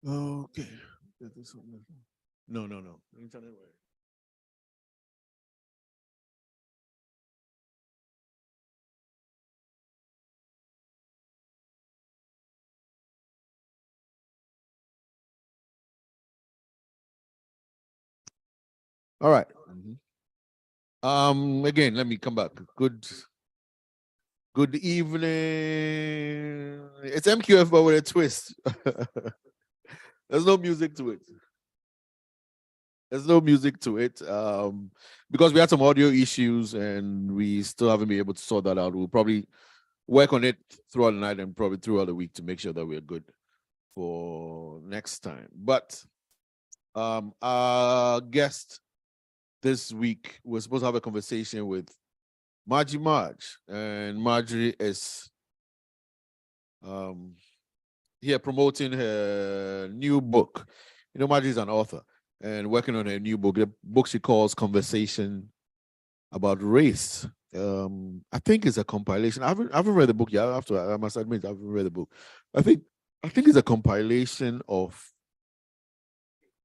Okay. No, no, no. Internet. All right. Again, let me come back. Good evening. It's MQF, but with a twist. There's no music to it. There's no music to it. Because we had some audio issues and we still haven't been able to sort that out. We'll probably work on it throughout the night and probably throughout the week to make sure that we're good for next time. But our guest this week, we're supposed to have a conversation with Marjy Marj, and Marjorie is here promoting her new book. You know, Marjorie is an author and working on her new book. The book she calls Conversation About Race. I think it's a compilation. I haven't read the book yet. I must admit, I haven't read the book. I think it's a compilation of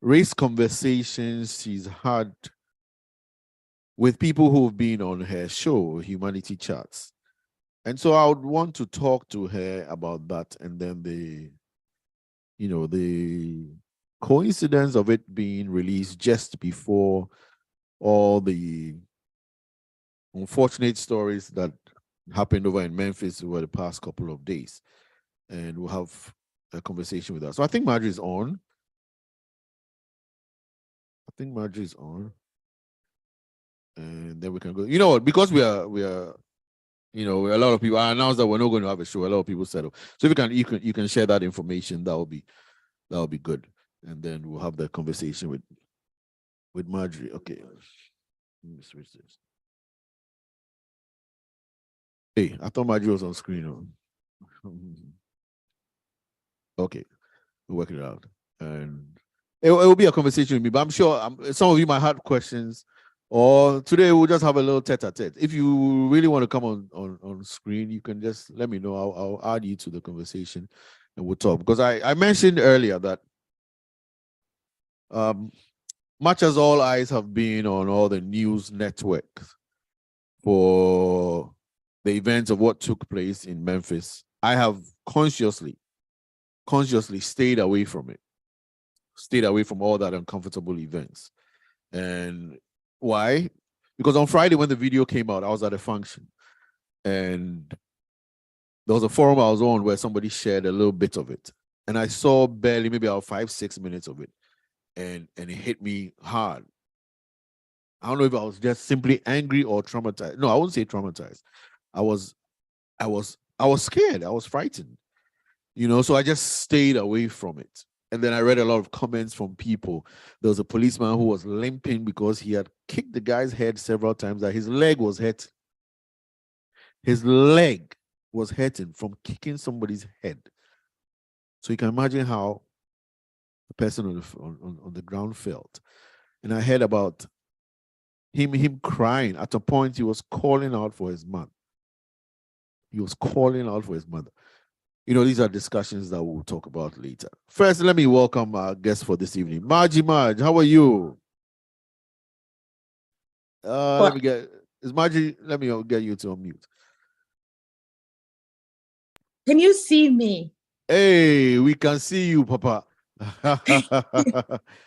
race conversations she's had with people who've been on her show, Humanity Chats. And so I would want to talk to her about that, and then the coincidence of it being released just before all the unfortunate stories that happened over in Memphis over the past couple of days. And we'll have a conversation with her. So I think Marjy is on. And then we can go. You know what? Because we are a lot of people. I announced that we're not going to have a show. A lot of people settle. So if you can share that information, that will be good. And then we'll have the conversation with Marjy. Okay. Let me switch this. Hey, I thought Marjy was on screen. Okay, we're working it out. And it will be a conversation with me, but I'm sure some of you might have questions. Or today we'll just have a little tete-a-tete. If you really want to come on screen, you can just let me know. I'll add you to the conversation and we'll talk. Because I mentioned earlier that much as all eyes have been on all the news networks for the events of what took place in Memphis, I have consciously stayed away from it. Stayed away from all that uncomfortable events. And why? Because on Friday when the video came out, I was at a function and there was a forum I was on where somebody shared a little bit of it. And I saw barely maybe about 5-6 minutes of it. And it hit me hard. I don't know if I was just simply angry or traumatized. No, I wouldn't say traumatized. I was scared. I was frightened. So I just stayed away from it. And then I read a lot of comments from people. There was a policeman who was limping because he had kicked the guy's head several times, that his leg was hurt. His leg was hurting from kicking somebody's head. So you can imagine how the person on the ground felt. And I heard about him crying. At a point, he was calling out for his mother. These are discussions that we'll talk about later. First, let me welcome our guest for this evening, Marjy Marj. How are you? Let me get you to unmute. Can you see me? Hey, we can see you, Papa.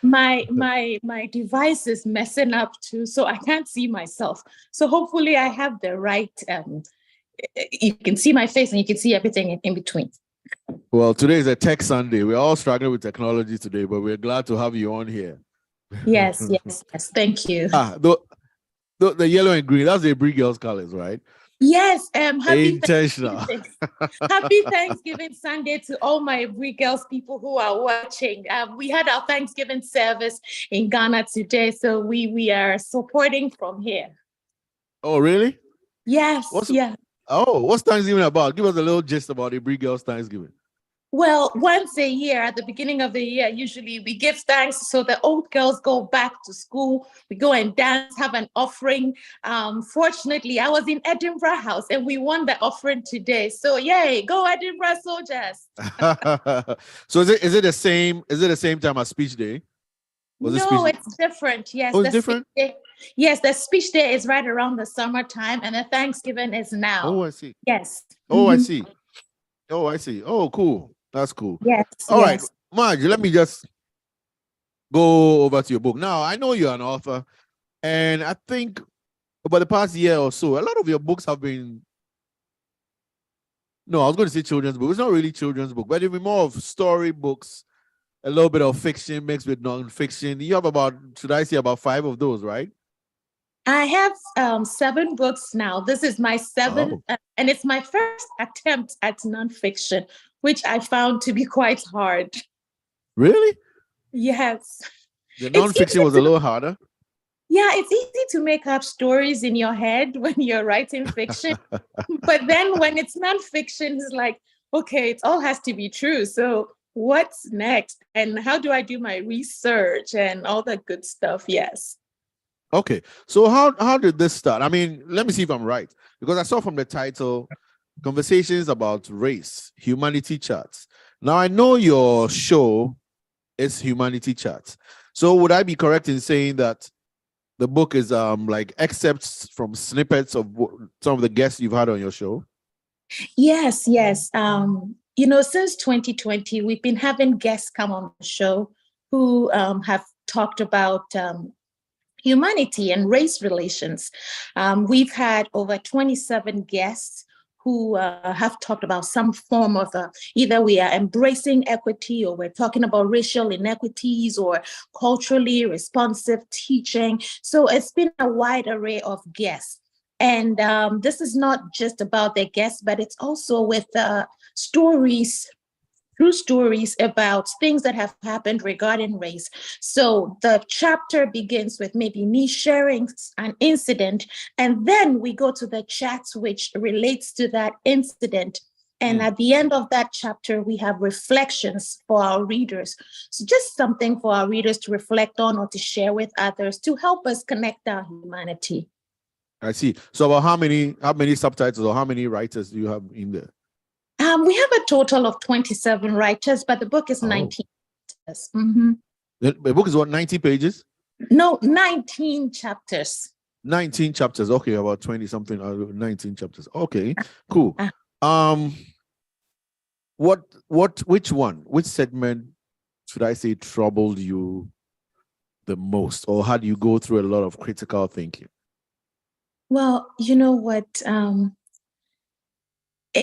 My device is messing up too, so I can't see myself. So hopefully I have the right. You can see my face and you can see everything in between. Well, today is a Tech Sunday. We're all struggling with technology today, but we're glad to have you on here. Yes. Thank you. The yellow and green, that's the Brie Girls colors, right? Yes. Happy Thanksgiving Sunday to all my Brie Girls people who are watching. We had our Thanksgiving service in Ghana today, so we are supporting from here. Oh, really? Yes. What's Thanksgiving about? Give us a little gist about the Brie Girls Thanksgiving. Well, once a year, at the beginning of the year, usually we give thanks. So the old girls go back to school. We go and dance, have an offering. Fortunately, I was in Edinburgh House and we won the offering today. So yay, go Edinburgh soldiers. So is it the same? Is it the same time as speech day? Was it speech No, day? it's different. Yes, Oh, it's the speech different. day. Yes, the speech day is right around the summertime, and the Thanksgiving is now. Oh, I see. Yes. Oh, I Mhm. see. Oh, I see. Oh, cool. That's cool. Yes. All right, Yes. Marjy, let me just go over to your book. Now, I know you're an author, and I think over the past year or so, a lot of your books have been, no, I was going to say children's book. It's not really children's book, but it'll be more of story books, a little bit of fiction mixed with non-fiction. You have about, should I say, about 5 of those, right? I have 7 books now. This is my 7th, Oh, and it's my first attempt at nonfiction, which I found to be quite hard. really? Yes. The It's non-fiction easy was a to, little harder. yeah, it's easy to make up stories in your head when you're writing fiction. But then when it's nonfiction, it's like, okay, it all has to be true. So what's next? And how do I do my research and all that good stuff? Yes. Okay, so how did this start? I mean, let me see if I'm right, because I saw from the title, Conversations About Race, Humanity Chats. Now, I know your show is Humanity Chats. So would I be correct in saying that the book is like excerpts from snippets of some of the guests you've had on your show? Yes, yes. Since 2020, we've been having guests come on the show who have talked about humanity and race relations. We've had over 27 guests who have talked about some form of either we are embracing equity or we're talking about racial inequities or culturally responsive teaching. So it's been a wide array of guests. And this is not just about their guests, but it's also with stories, true stories about things that have happened regarding race. So the chapter begins with maybe me sharing an incident, and then we go to the chats which relates to that incident. And at the end of that chapter, we have reflections for our readers. So just something for our readers to reflect on or to share with others to help us connect our humanity. I see. So about how many subtitles or how many writers do you have in there? We have a total of 27 writers, but the book is 19 chapters. Mm-hmm. The book is what, 90 pages? No, 19 chapters. 19 chapters. Okay, about 20 something, 19 chapters. Okay, cool. Which segment should I say troubled you the most, or how do you go through a lot of critical thinking? Well, you know what?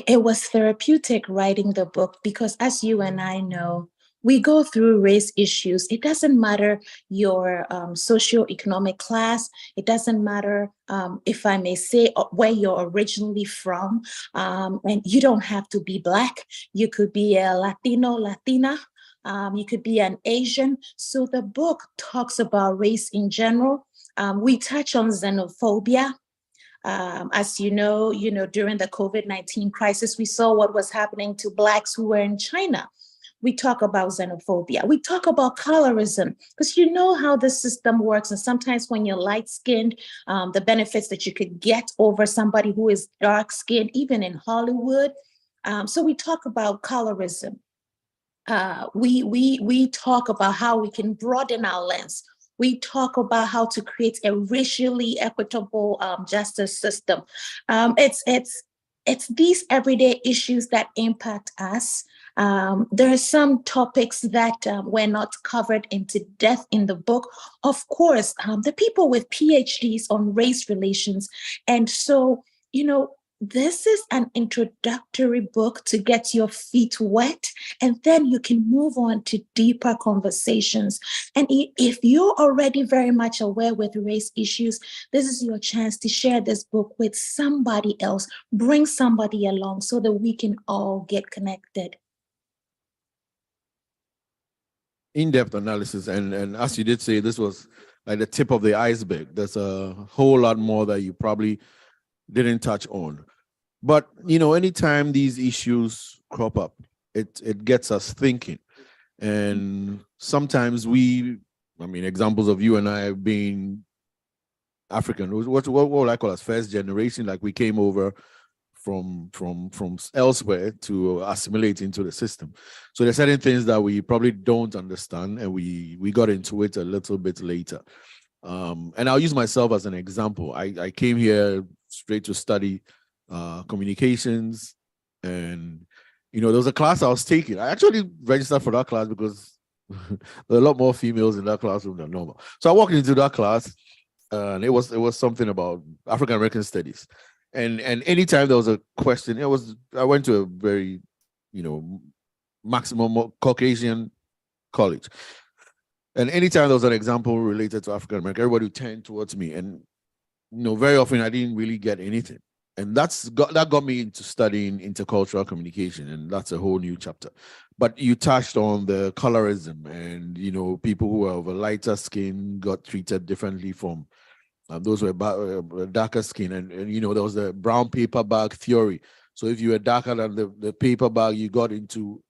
It was therapeutic writing the book because, as you and I know, we go through race issues. It doesn't matter your socioeconomic class. It doesn't matter, if I may say, where you're originally from. And you don't have to be Black. You could be a Latino, Latina. You could be an Asian. So the book talks about race in general. We touch on xenophobia. As you know, during the COVID-19 crisis, we saw what was happening to Blacks who were in China. We talk about xenophobia. We talk about colorism, because you know how the system works. And sometimes when you're light-skinned, the benefits that you could get over somebody who is dark-skinned, even in Hollywood. So we talk about colorism. We talk about how we can broaden our lens. We talk about how to create a racially equitable justice system. It's these everyday issues that impact us. There are some topics that were not covered into depth in the book. Of course, the people with PhDs on race relations. And so, this is an introductory book to get your feet wet, and then you can move on to deeper conversations. And if you're already very much aware with race issues, this is your chance to share this book with somebody else, bring somebody along so that we can all get connected. In-depth analysis, and as you did say, this was like the tip of the iceberg. There's a whole lot more that you probably didn't touch on. But anytime these issues crop up, it gets us thinking. And sometimes examples of you and I being African, what would I call us? First generation, like we came over from elsewhere to assimilate into the system. So there's certain things that we probably don't understand, and we got into it a little bit later. And I'll use myself as an example. I came here straight to study communications, and there was a class I was taking. I actually registered for that class because there are a lot more females in that classroom than normal. So I walked into that class, and it was something about African American studies. And anytime there was a question, I went to a very, maximum Caucasian college. And anytime there was an example related to African American, everybody would turn towards me. And very often I didn't really get anything. And that got me into studying intercultural communication, and that's a whole new chapter. But you touched on the colorism, and people who are of a lighter skin got treated differently from those who were darker skin, and there was the brown paper bag theory. So if you were darker than the paper bag, you got into.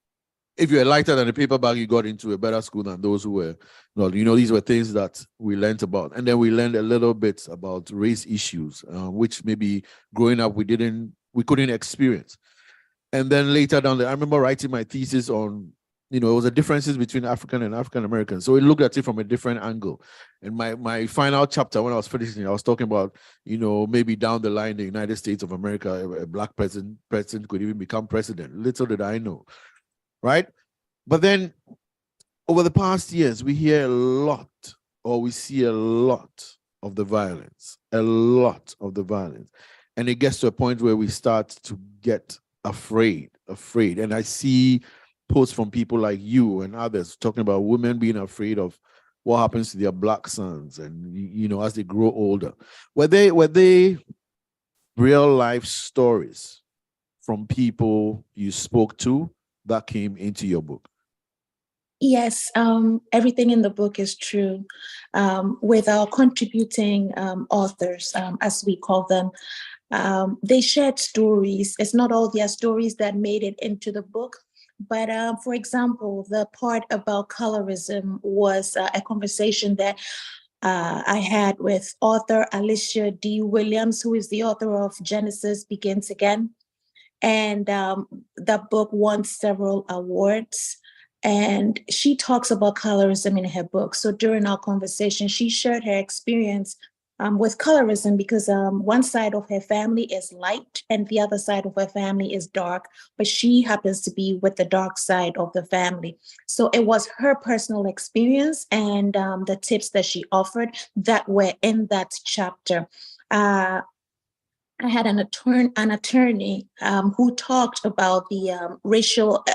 If you were lighter than the paper bag, you got into a better school than those who were. These were things that we learned about, and then we learned a little bit about race issues, which maybe growing up we couldn't experience. And then later down I remember writing my thesis on, it was the differences between African and African Americans. So we looked at it from a different angle. And my final chapter, when I was finishing, I was talking about, maybe down the line, the United States of America, a Black president could even become president. Little did I know, right? But then over the past years, we see a lot of the violence, And it gets to a point where we start to get afraid. And I see posts from people like you and others talking about women being afraid of what happens to their Black sons, and as they grow older. Were they real life stories from people you spoke to that came into your book? Yes, everything in the book is true. With our contributing authors, as we call them, they shared stories. It's not all their stories that made it into the book, but for example, the part about colorism was a conversation that I had with author Alicia D. Williams, who is the author of Genesis Begins Again. And that book won several awards. And she talks about colorism in her book. So during our conversation, she shared her experience with colorism because one side of her family is light and the other side of her family is dark, but she happens to be with the dark side of the family. So it was her personal experience and the tips that she offered that were in that chapter. I had an attorney who talked about the racial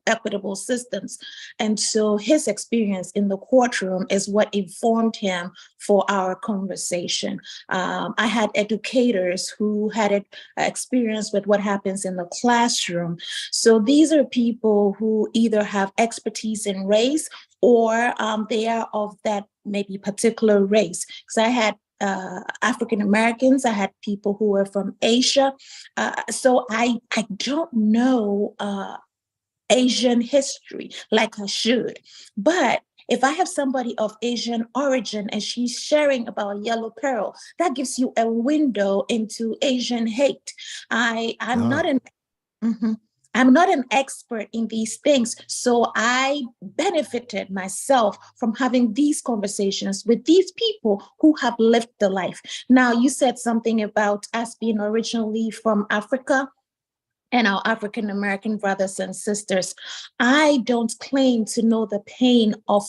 equitable systems. And so his experience in the courtroom is what informed him for our conversation. I had educators who had experience with what happens in the classroom. So these are people who either have expertise in race or they are of that maybe particular race. Because I had African Americans, I had people who were from Asia. So I don't know Asian history like I should. But if I have somebody of Asian origin and she's sharing about yellow peril, that gives you a window into Asian hate. I'm not an I'm not an expert in these things, so I benefited myself from having these conversations with these people who have lived the life. Now, you said something about us being originally from Africa and our African American brothers and sisters. I don't claim to know the pain of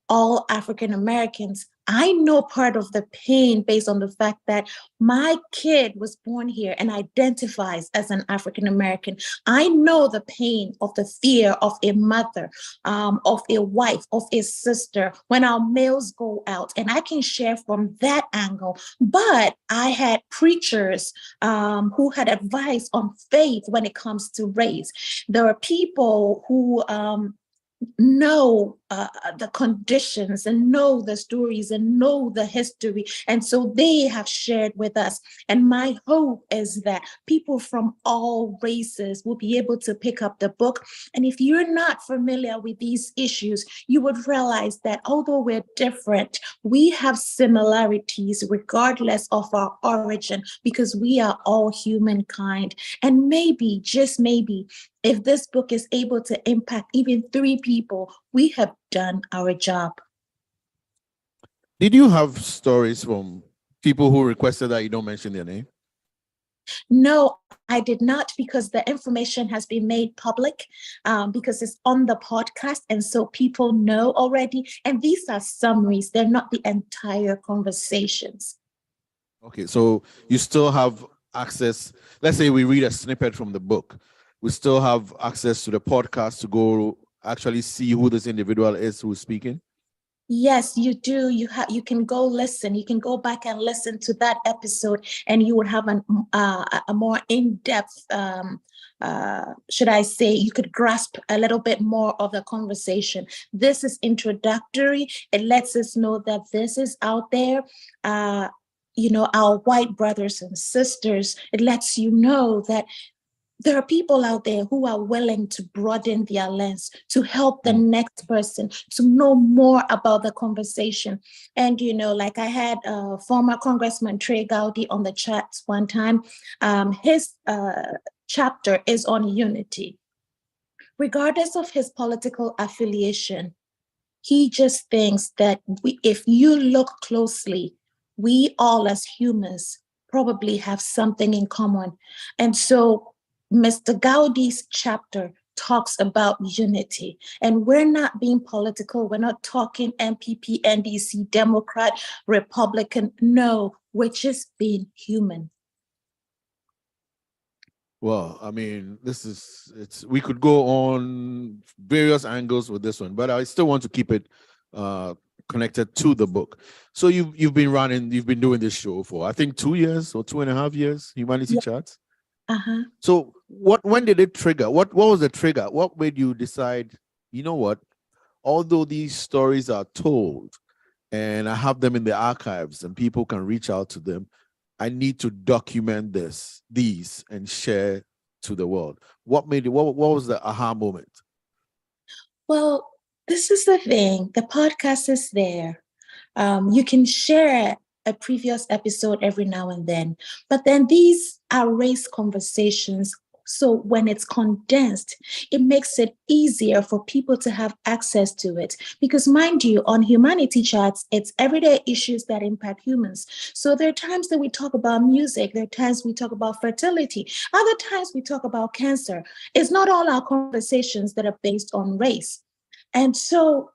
all African Americans. I know part of the pain based on the fact that my kid was born here and identifies as an African American. I know the pain of the fear of a mother, of a wife, of a sister when our males go out, and I can share from that angle. But I had preachers who had advice on faith when it comes to race. There are people who know the conditions and know the stories and know the history. And so they have shared with us. And my hope is that people from all races will be able to pick up the book. And if you're not familiar with these issues, you would realize that although we're different, we have similarities regardless of our origin, because we are all humankind. And maybe, just maybe, if this book is able to impact even 3 people, we have done our job. Did you have stories from people who requested that you don't mention their name? No, I did not, because the information has been made public, because it's on the podcast. And so people know already. And these are summaries, they're not the entire conversations. Okay, so you still have access. Let's say we read a snippet from the book. We still have access to the podcast to go actually see who this individual is who's speaking. Yes, you do. You can go listen. You can go back and listen to that episode, and you would have a more in-depth, should I say, you could grasp a little bit more of the conversation. This is introductory. It lets us know that this is out there. Our white brothers and sisters. It lets you know that there are people out there who are willing to broaden their lens, to help the next person to know more about the conversation. And, like I had former Congressman Trey Gowdy on the chat one time. His chapter is on unity. Regardless of his political affiliation, he just thinks that if you look closely, we all as humans probably have something in common. And so Mr. Gowdy's chapter talks about unity, and we're not being political. We're not talking MPP, NDC, Democrat, Republican. No, we're just being human. Well, I mean, we could go on various angles with this one, but I still want to keep it connected to the book. So you've been doing this show for, I think, 2 years or 2.5 years, Humanity Chats. Uh-huh. So when did it trigger? What was the trigger? What made you decide, you know what, although these stories are told and I have them in the archives and people can reach out to them, I need to document these and share to the world? What was the aha moment? Well, this is the thing. The podcast is there. You can share a previous episode every now and then, but then these are race conversations. So when it's condensed, it makes it easier for people to have access to it. Because mind you, on Humanity Chats, it's everyday issues that impact humans. So there are times that we talk about music, there are times we talk about fertility, other times we talk about cancer. It's not all our conversations that are based on race. And so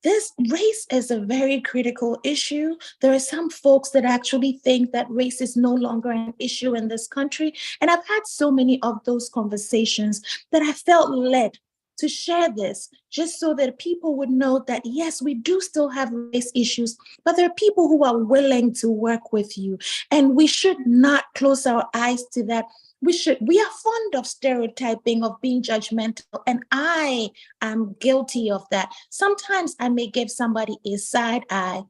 this race is a very critical issue. There are some folks that actually think that race is no longer an issue in this country. And I've had so many of those conversations that I felt led to share this, just so that people would know that, yes, we do still have race issues, but there are people who are willing to work with you. And we should not close our eyes to that. We are fond of stereotyping, of being judgmental, and I am guilty of that. Sometimes I may give somebody a side eye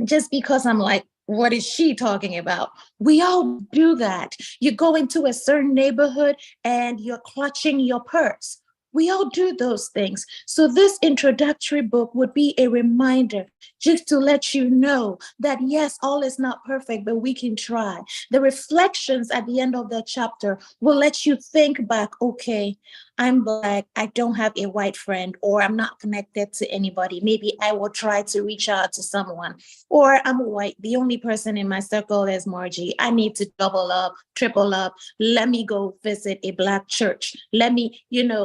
just because I'm like, what is she talking about? We all do that. You go into a certain neighborhood and you're clutching your purse. We all do those things. So this introductory book would be a reminder just to let you know that, yes, all is not perfect, but we can try. The reflections at the end of the chapter will let you think back, okay, I'm Black, I don't have a white friend, or I'm not connected to anybody. Maybe I will try to reach out to someone. Or I'm white, the only person in my circle is Marjy. I need to double up, triple up. Let me go visit a Black church. Let me,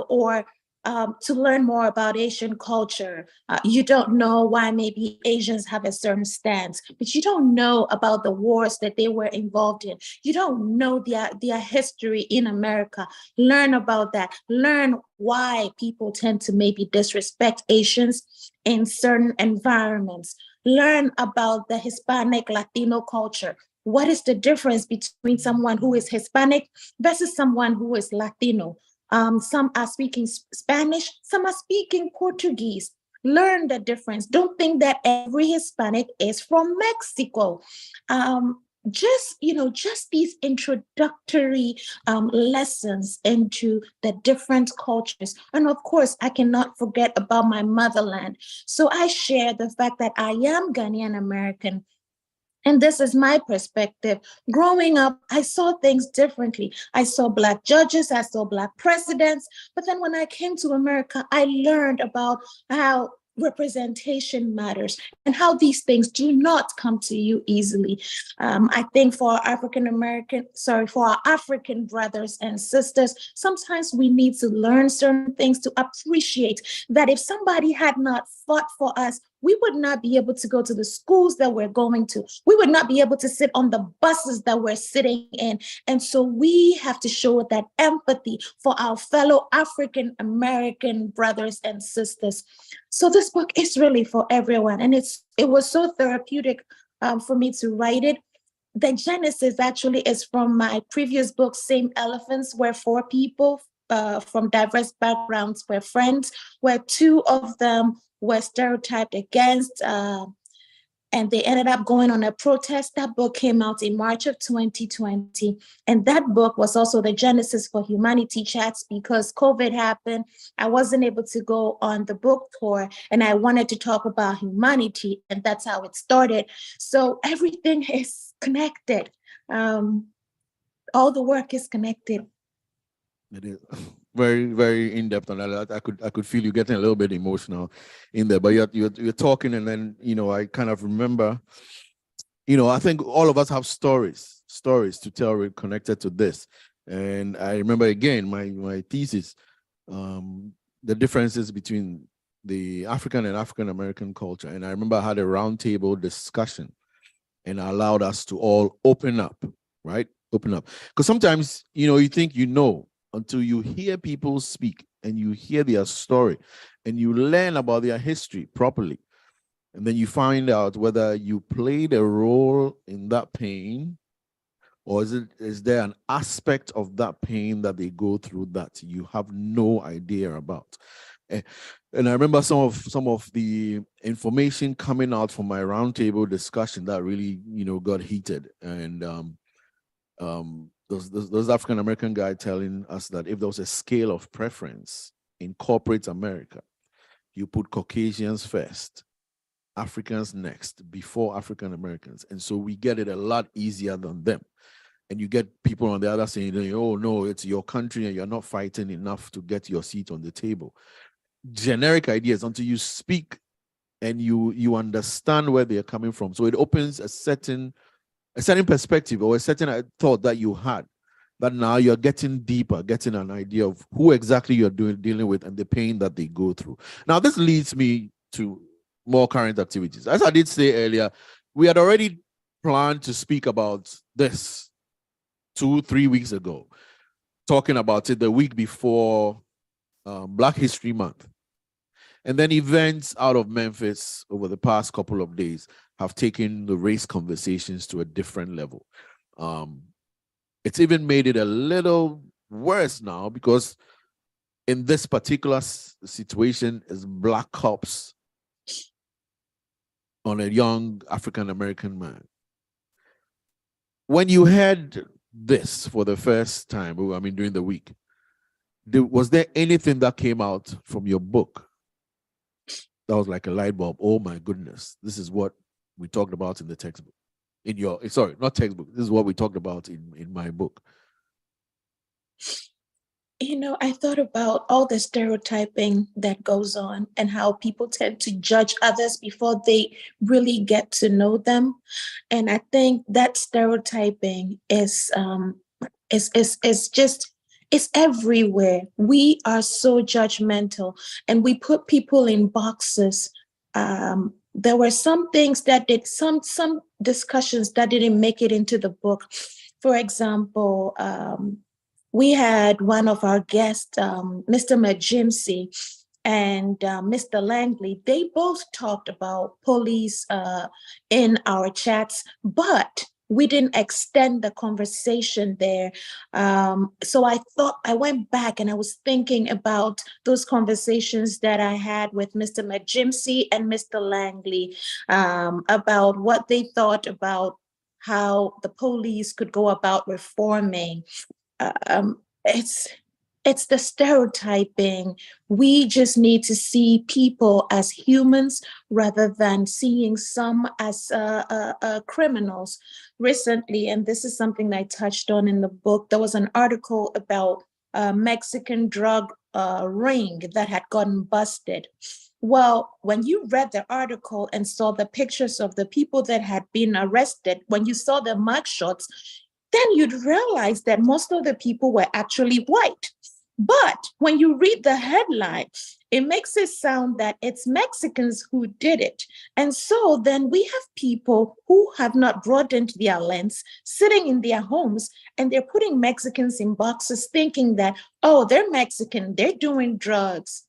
or to learn more about Asian culture. You don't know why maybe Asians have a certain stance, but you don't know about the wars that they were involved in. You don't know their history in America. Learn about that. Learn why people tend to maybe disrespect Asians in certain environments. Learn about the Hispanic Latino culture. What is the difference between someone who is Hispanic versus someone who is Latino? Some are speaking Spanish, some are speaking Portuguese. Learn the difference. Don't think that every Hispanic is from Mexico. Just these introductory lessons into the different cultures. And of course, I cannot forget about my motherland. So I share the fact that I am Ghanaian American. And this is my perspective. Growing up, I saw things differently. I saw Black judges, I saw Black presidents. But then when I came to America, I learned about how representation matters and how these things do not come to you easily. I think for our African brothers and sisters, sometimes we need to learn certain things to appreciate that if somebody had not fought for us, we would not be able to go to the schools that we're going to. We would not be able to sit on the buses that we're sitting in. And so we have to show that empathy for our fellow African American brothers and sisters. So this book is really for everyone. And it was so therapeutic for me to write it. The genesis actually is from my previous book, Same Elephants, where four people from diverse backgrounds were friends, where two of them were stereotyped against, and they ended up going on a protest. That book came out in March of 2020. And that book was also the genesis for Humanity Chats because COVID happened. I wasn't able to go on the book tour and I wanted to talk about humanity, and that's how it started. So everything is connected. All the work is connected. It is very, very in depth on that. I could feel you getting a little bit emotional in there. But you're talking, and then I kind of remember. I think all of us have stories to tell connected to this. And I remember again my thesis, the differences between the African and African American culture. And I remember I had a roundtable discussion, and I allowed us to all open up, right? Open up, because sometimes you think until you hear people speak and you hear their story and you learn about their history properly. And then you find out whether you played a role in that pain, or is there an aspect of that pain that they go through that you have no idea about. And I remember some of the information coming out from my roundtable discussion that really, got heated. And those African American guy telling us that if there was a scale of preference in corporate America, you put Caucasians first, Africans next, before African Americans. And so we get it a lot easier than them. And you get people on the other saying, oh no, it's your country and you're not fighting enough to get your seat on the table. Generic ideas until you speak and you understand where they're coming from. So it opens a certain perspective or a certain thought that you had, that now you're getting deeper, getting an idea of who exactly you're dealing with and the pain that they go through. Now, this leads me to more current activities. As I did say earlier, we had already planned to speak about this 2-3 weeks ago, talking about it the week before Black History Month. And then events out of Memphis over the past couple of days have taken the race conversations to a different level. It's even made it a little worse now because in this particular situation is Black cops on a young African-American man. When you heard this for the first time, during the week, was there anything that came out from your book that was like a light bulb? Oh my goodness, this is what we talked about in the textbook. Not textbook. This is what we talked about in my book. I thought about all the stereotyping that goes on and how people tend to judge others before they really get to know them. And I think that stereotyping is everywhere. We are so judgmental and we put people in boxes. There were some things that did, some discussions that didn't make it into the book. For example, we had one of our guests, Mr. Majimsi and Mr. Langley. They both talked about police in our chats, but we didn't extend the conversation there. So I went back and I was thinking about those conversations that I had with Mr. McJimsey and Mr. Langley, about what they thought about how the police could go about reforming. It's the stereotyping. We just need to see people as humans rather than seeing some as criminals. Recently, and this is something I touched on in the book, there was an article about a Mexican drug ring that had gotten busted. Well, when you read the article and saw the pictures of the people that had been arrested, when you saw the mugshots, then you'd realize that most of the people were actually white. But when you read the headline, it makes it sound that it's Mexicans who did it. And so then we have people who have not broadened their lens, sitting in their homes, and they're putting Mexicans in boxes thinking that, oh, they're Mexican, they're doing drugs,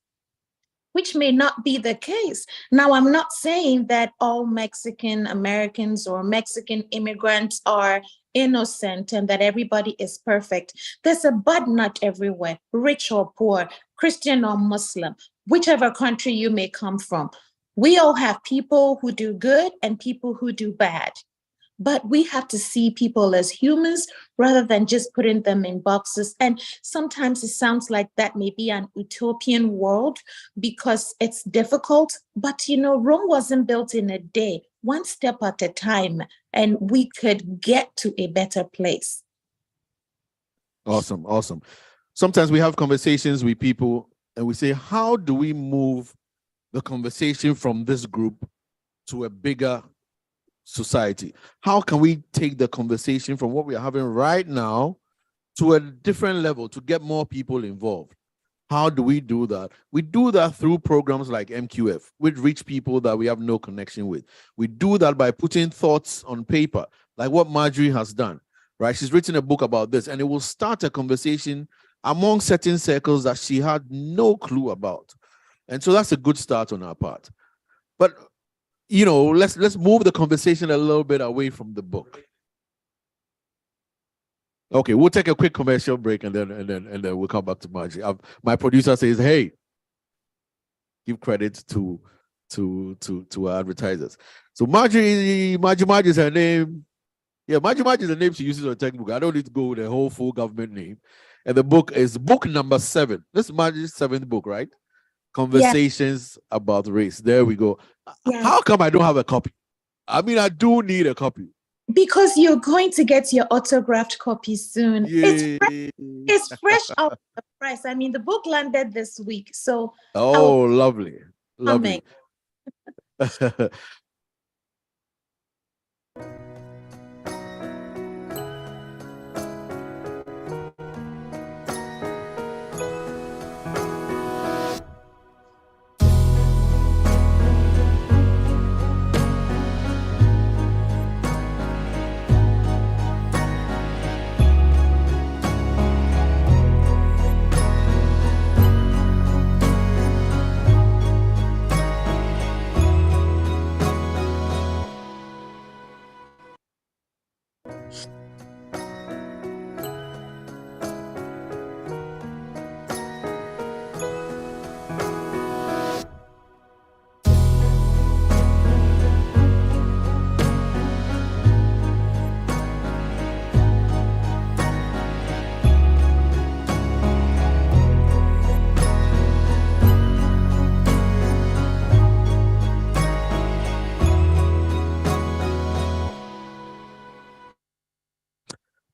which may not be the case. Now, I'm not saying that all Mexican Americans or Mexican immigrants are innocent and that everybody is perfect. There's a bad nut everywhere, rich or poor, Christian or Muslim, whichever country you may come from. We all have people who do good and people who do bad. But we have to see people as humans rather than just putting them in boxes. And sometimes it sounds like that may be an utopian world because it's difficult. But, Rome wasn't built in a day, one step at a time, and we could get to a better place. Awesome. Sometimes we have conversations with people and we say, how do we move the conversation from this group to a bigger society? How can we take the conversation from what we are having right now to a different level to get more people involved? How do we do that? We do that through programs like MQF, which reach people that we have no connection with. We do that by putting thoughts on paper, like what Marjorie has done, right? She's written a book about this, and it will start a conversation among certain circles that she had no clue about. And so that's a good start on our part. But let's move the conversation a little bit away from the book. Okay, we'll take a quick commercial break and then we'll come back to Marjy. My producer says, "Hey, give credit to our advertisers." So Marjy Marj is her name. Yeah, Marjy Marj is the name she uses on textbook. I don't need to go with the whole full government name. And the book is book number 7. This is Marjy's 7th book, right? Conversations about race. There we go. Yeah. How come I don't have a copy? I mean, I do need a copy. Because you're going to get your autographed copy soon. Yay. It's fresh out of the press. I mean, the book landed this week. So lovely.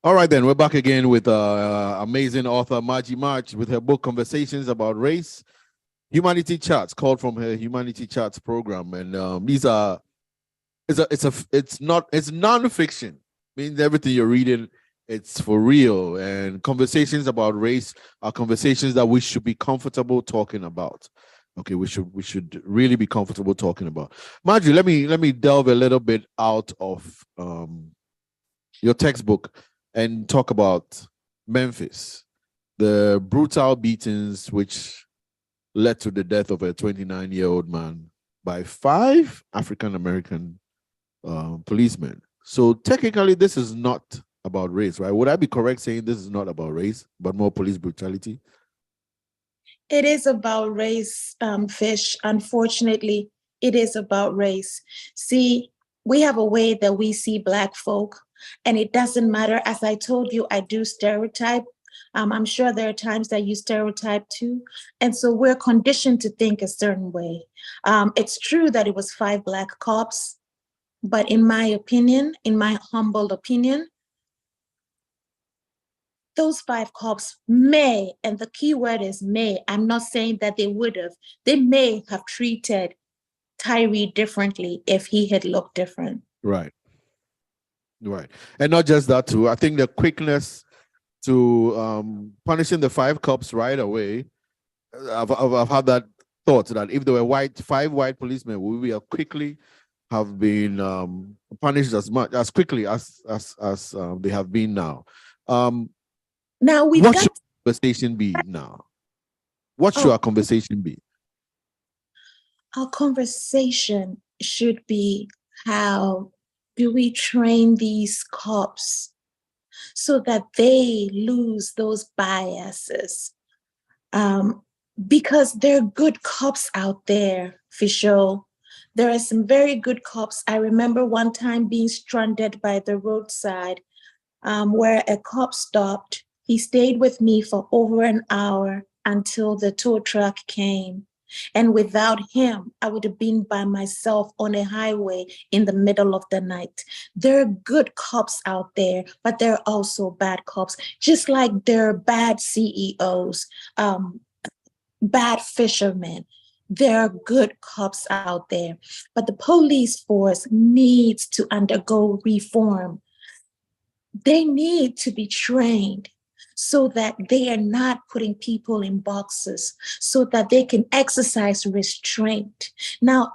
All right, then we're back again with amazing author Marjy Marj with her book Conversations About Race, Humanity Chats, called from her Humanity Chats program. And these are it's non-fiction. Means everything you're reading, it's for real. And conversations about race are conversations that we should be comfortable talking about. Okay, we should really be comfortable talking about. Marjy, let me delve a little bit out of your textbook and talk about Memphis, the brutal beatings which led to the death of a 29-year-old man by 5 African-American policemen. So technically, this is not about race, right? Would I be correct saying this is not about race, but more police brutality? It is about race, Fish. Unfortunately, it is about race. See, we have a way that we see Black folk, and it doesn't matter. As I told you, I do stereotype. I'm sure there are times that you stereotype too. And so we're conditioned to think a certain way. It's true that it was 5 Black cops, but in my opinion, in my humble opinion, those 5 cops may, and the key word is may, I'm not saying that they would have, they may have treated Tyree differently if he had looked different. Right. Right. And not just that too. I think the quickness to punishing the 5 cops right away, I've had that thought that if there were 5 white policemen, would we have quickly have been punished as quickly as they have been now. Now what should our conversation be now? What should our conversation be? Our conversation should be, how do we train these cops so that they lose those biases? Because there are good cops out there, for sure. There are some very good cops. I remember one time being stranded by the roadside where a cop stopped. He stayed with me for over an hour until the tow truck came. And without him, I would have been by myself on a highway in the middle of the night. There are good cops out there, but there are also bad cops, just like there are bad CEOs, bad fishermen. There are good cops out there, but the police force needs to undergo reform. They need to be trained so that they are not putting people in boxes, so that they can exercise restraint. Now,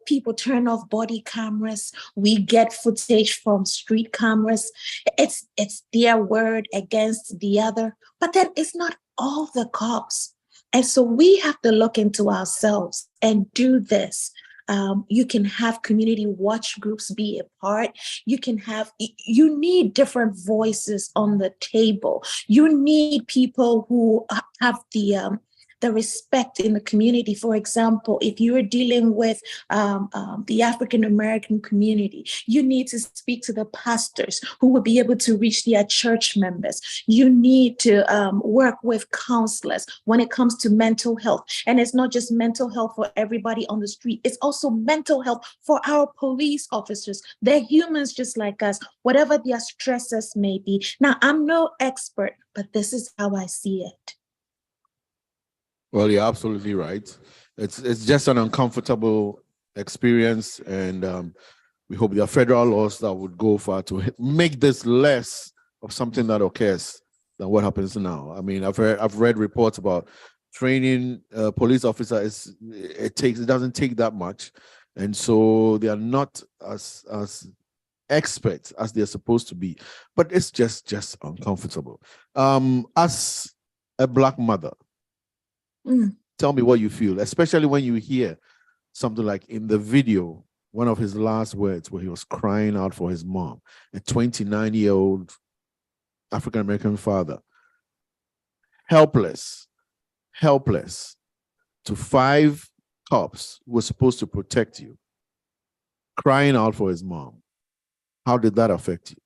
people turn off body cameras. We get footage from street cameras. It's their word against the other, but then it's not all the cops. And so we have to look into ourselves and do this. You can have community watch groups be a part. You need different voices on the table. You need people who have the respect in the community. For example, if you're dealing with the African-American community, you need to speak to the pastors who will be able to reach their church members. You need to work with counselors when it comes to mental health. And it's not just mental health for everybody on the street. It's also mental health for our police officers. They're humans just like us, whatever their stresses may be. Now, I'm no expert, but this is how I see it. Well, you're absolutely right. It's just an uncomfortable experience, and we hope there are federal laws that would go far to make this less of something that occurs than what happens now. I mean, I've read reports about training police officers. It doesn't take that much, and so they are not as experts as they're supposed to be. But it's just uncomfortable. As a Black mother. Tell me what you feel, especially when you hear something like in the video, one of his last words where he was crying out for his mom, a 29-year-old African-American father, helpless to 5 cops who were supposed to protect you, crying out for his mom. How did that affect you?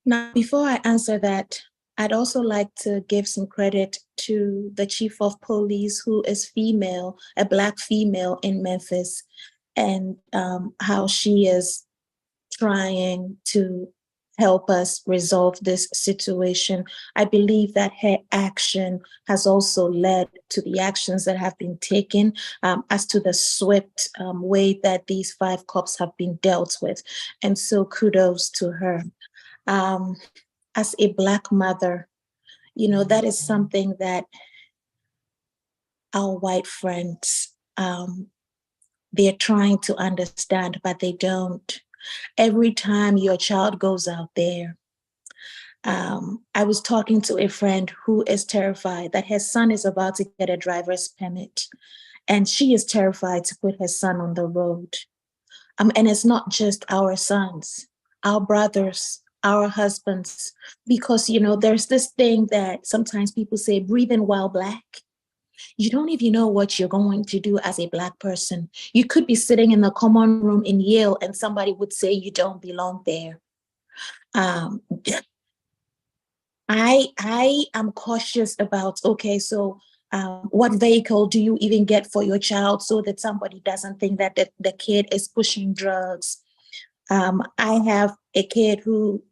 Now, before I answer that, I'd also like to give some credit to the chief of police, who is female, a Black female in Memphis, and how she is trying to help us resolve this situation. I believe that her action has also led to the actions that have been taken as to the swift way that these 5 cops have been dealt with. And so kudos to her. As a Black mother, that is something that our white friends, they're trying to understand, but they don't. Every time your child goes out there, I was talking to a friend who is terrified that her son is about to get a driver's permit, and she is terrified to put her son on the road. And it's not just our sons, our brothers, our husbands, because, there's this thing that sometimes people say, breathing while Black. You don't even know what you're going to do as a Black person. You could be sitting in the common room in Yale and somebody would say you don't belong there. Um, I am cautious about, okay, so what vehicle do you even get for your child so that somebody doesn't think that the kid is pushing drugs? I have a kid who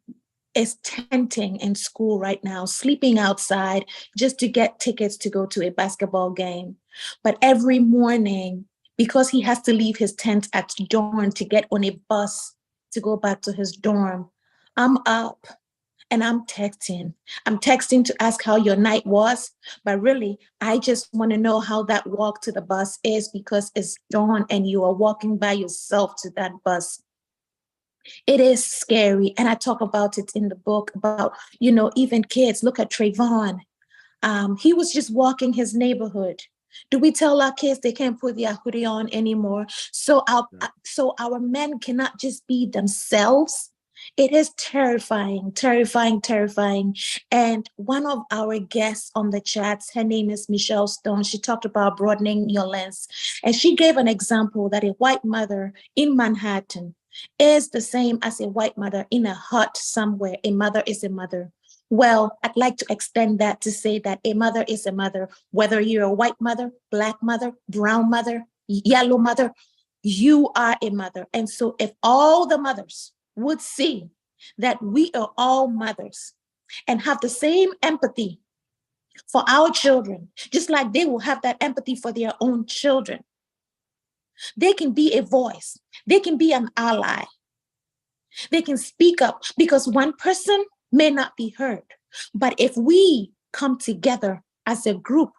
is tenting in school right now, sleeping outside just to get tickets to go to a basketball game. But every morning, because he has to leave his tent at dawn to get on a bus to go back to his dorm, I'm up and I'm texting. I'm texting to ask how your night was, but really, I just want to know how that walk to the bus is because it's dawn and you are walking by yourself to that bus. It is scary. And I talk about it in the book about, even kids. Look at Trayvon. He was just walking his neighborhood. Do we tell our kids they can't put their hoodie on anymore? So our men cannot just be themselves. It is terrifying, terrifying, terrifying. And one of our guests on the chats, her name is Michelle Stone. She talked about broadening your lens. And she gave an example that a white mother in Manhattan is the same as a white mother in a hut somewhere. A mother is a mother. Well, I'd like to extend that to say that a mother is a mother, whether you're a white mother, Black mother, brown mother, yellow mother, you are a mother. And so if all the mothers would see that we are all mothers and have the same empathy for our children, just like they will have that empathy for their own children, they can be a voice, they can be an ally, they can speak up because one person may not be heard. But if we come together as a group,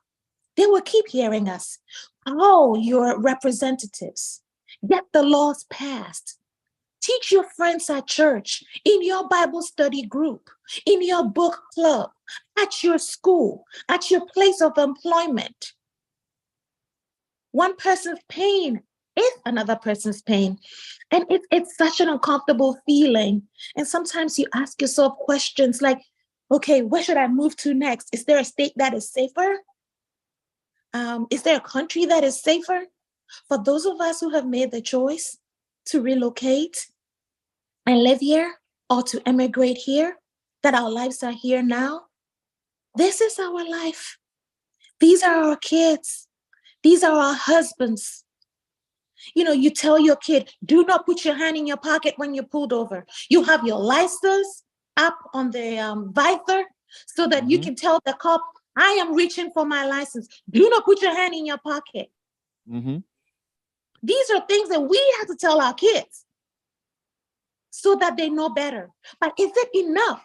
they will keep hearing us. Oh, your representatives, get the laws passed. Teach your friends at church, in your Bible study group, in your book club, at your school, at your place of employment. One person's pain is another person's pain. And it's such an uncomfortable feeling. And sometimes you ask yourself questions like, okay, where should I move to next? Is there a state that is safer? Is there a country that is safer? For those of us who have made the choice to relocate and live here or to emigrate here, that our lives are here now, this is our life. These are our kids. These are our husbands. You tell your kid, do not put your hand in your pocket when you're pulled over. You have your license up on the visor so that you can tell the cop, I am reaching for my license. Do not put your hand in your pocket. These are things that we have to tell our kids so that they know better. But is it enough?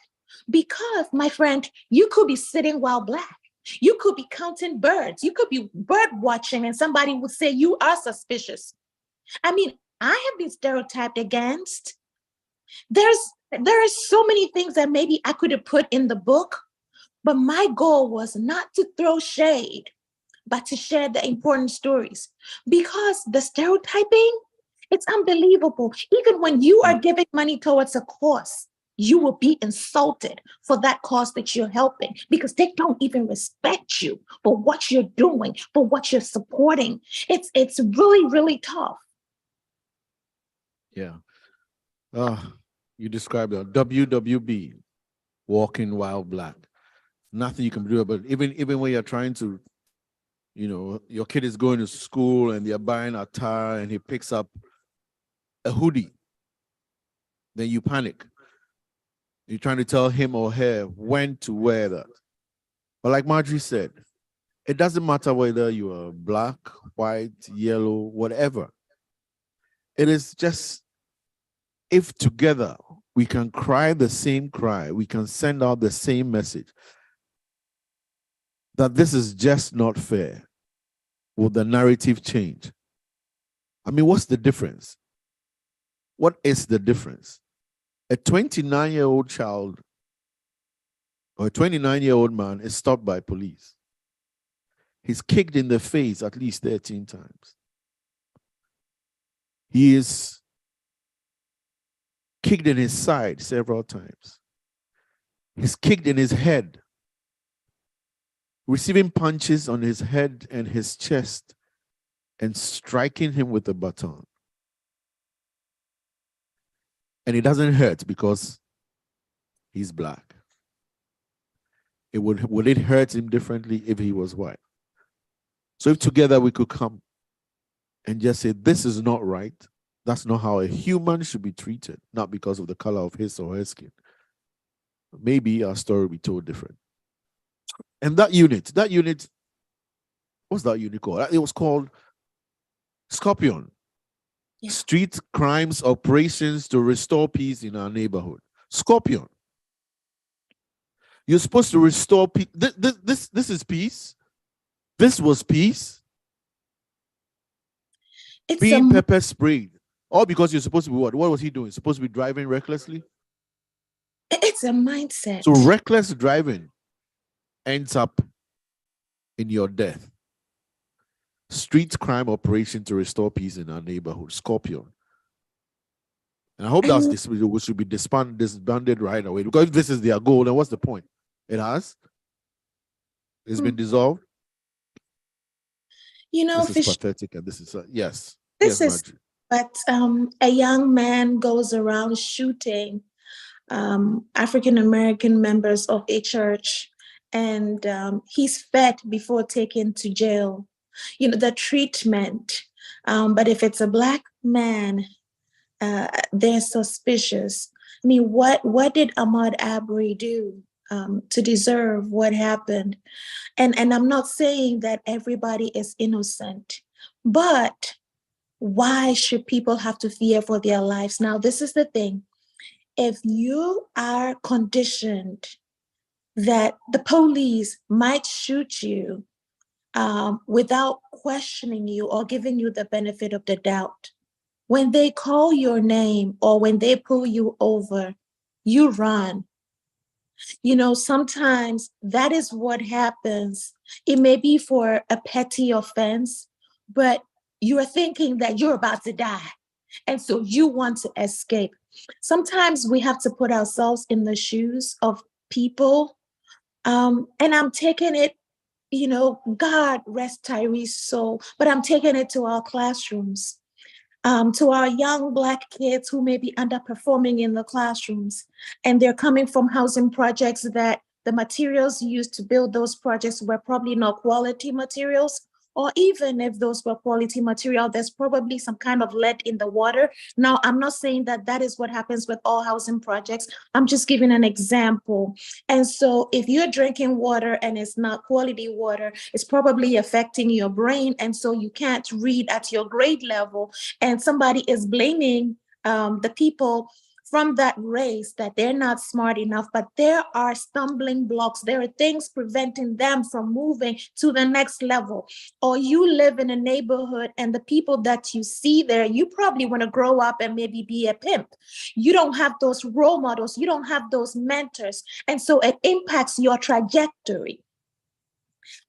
Because, my friend, you could be sitting while Black. You could be counting birds. You could be bird watching and somebody would say you are suspicious. I mean, I have been stereotyped against. There are so many things that maybe I could have put in the book, but my goal was not to throw shade, but to share the important stories. Because the stereotyping, it's unbelievable. Even when you are giving money towards a cause, you will be insulted for that cause that you're helping because they don't even respect you for what you're doing, for what you're supporting. It's really, really tough. Yeah. You described it. WWB, walking while Black. Nothing you can do about it. Even when you're trying to, your kid is going to school and they're buying a tire and he picks up a hoodie, then you panic. You're trying to tell him or her when to wear that. But like Marjy said, it doesn't matter whether you are Black, white, yellow, whatever. It is just, if together we can cry the same cry, we can send out the same message that this is just not fair, will the narrative change? I mean, what's the difference? What is the difference? A 29-year-old child or a 29-year-old man is stopped by police. He's kicked in the face at least 13 times. He is kicked in his side several times. He's kicked in his head, receiving punches on his head and his chest and striking him with a baton. And it doesn't hurt because he's black. Would it hurt him differently if he was white? So if together we could come and just say, this is not right. That's not how a human should be treated, not because of the color of his or her skin. Maybe our story will be told different. And that unit, what's that unit called? It was called Scorpion. Yeah. Street Crimes Operations to Restore Peace in Our Neighborhood. Scorpion. You're supposed to restore peace. This is peace. This was peace. It's being pepper sprayed. All because you're supposed to be what? What was he doing? Supposed to be driving recklessly? It's a mindset. So reckless driving ends up in your death. Street crime operation to restore peace in our neighborhood. Scorpion. And I hope we should be disbanded right away. Because if this is their goal, then what's the point? It has. It's been dissolved. This is pathetic, and this is yes. This yes, is, Marjy. But a young man goes around shooting African American members of a church, and he's fed before taken to jail. The treatment. But if it's a black man, they're suspicious. I mean, what did Ahmaud Arbery do to deserve what happened? And I'm not saying that everybody is innocent, but why should people have to fear for their lives? Now, this is the thing. If you are conditioned that the police might shoot you without questioning you or giving you the benefit of the doubt, when they call your name or when they pull you over, you run. Sometimes that is what happens. It may be for a petty offense, but you are thinking that you're about to die. And so you want to escape. Sometimes we have to put ourselves in the shoes of people. And I'm taking it, God rest Tyree's soul, but I'm taking it to our classrooms. To our young Black kids who may be underperforming in the classrooms, and they're coming from housing projects that the materials used to build those projects were probably not quality materials, or even if those were quality material, there's probably some kind of lead in the water. Now, I'm not saying that is what happens with all housing projects. I'm just giving an example. And so if you're drinking water and it's not quality water, it's probably affecting your brain. And so you can't read at your grade level. And somebody is blaming the people from that race that they're not smart enough, but there are stumbling blocks. There are things preventing them from moving to the next level. Or you live in a neighborhood and the people that you see there, you probably want to grow up and maybe be a pimp. You don't have those role models. You don't have those mentors. And so it impacts your trajectory.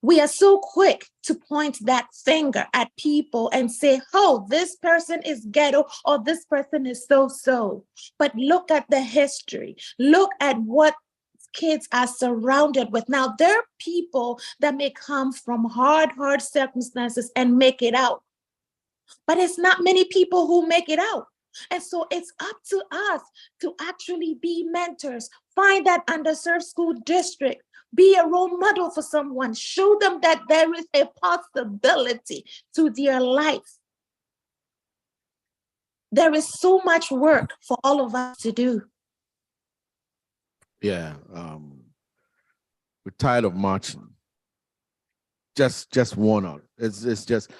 We are so quick to point that finger at people and say, oh, this person is ghetto or this person is so. But look at the history. Look at what kids are surrounded with. Now, there are people that may come from hard circumstances and make it out. But it's not many people who make it out. And so it's up to us to actually be mentors. Find that underserved school district. Be a role model for someone. Show them that there is a possibility to their life. There is so much work for all of us to do. Yeah. We're tired of marching. Just worn out. It's just,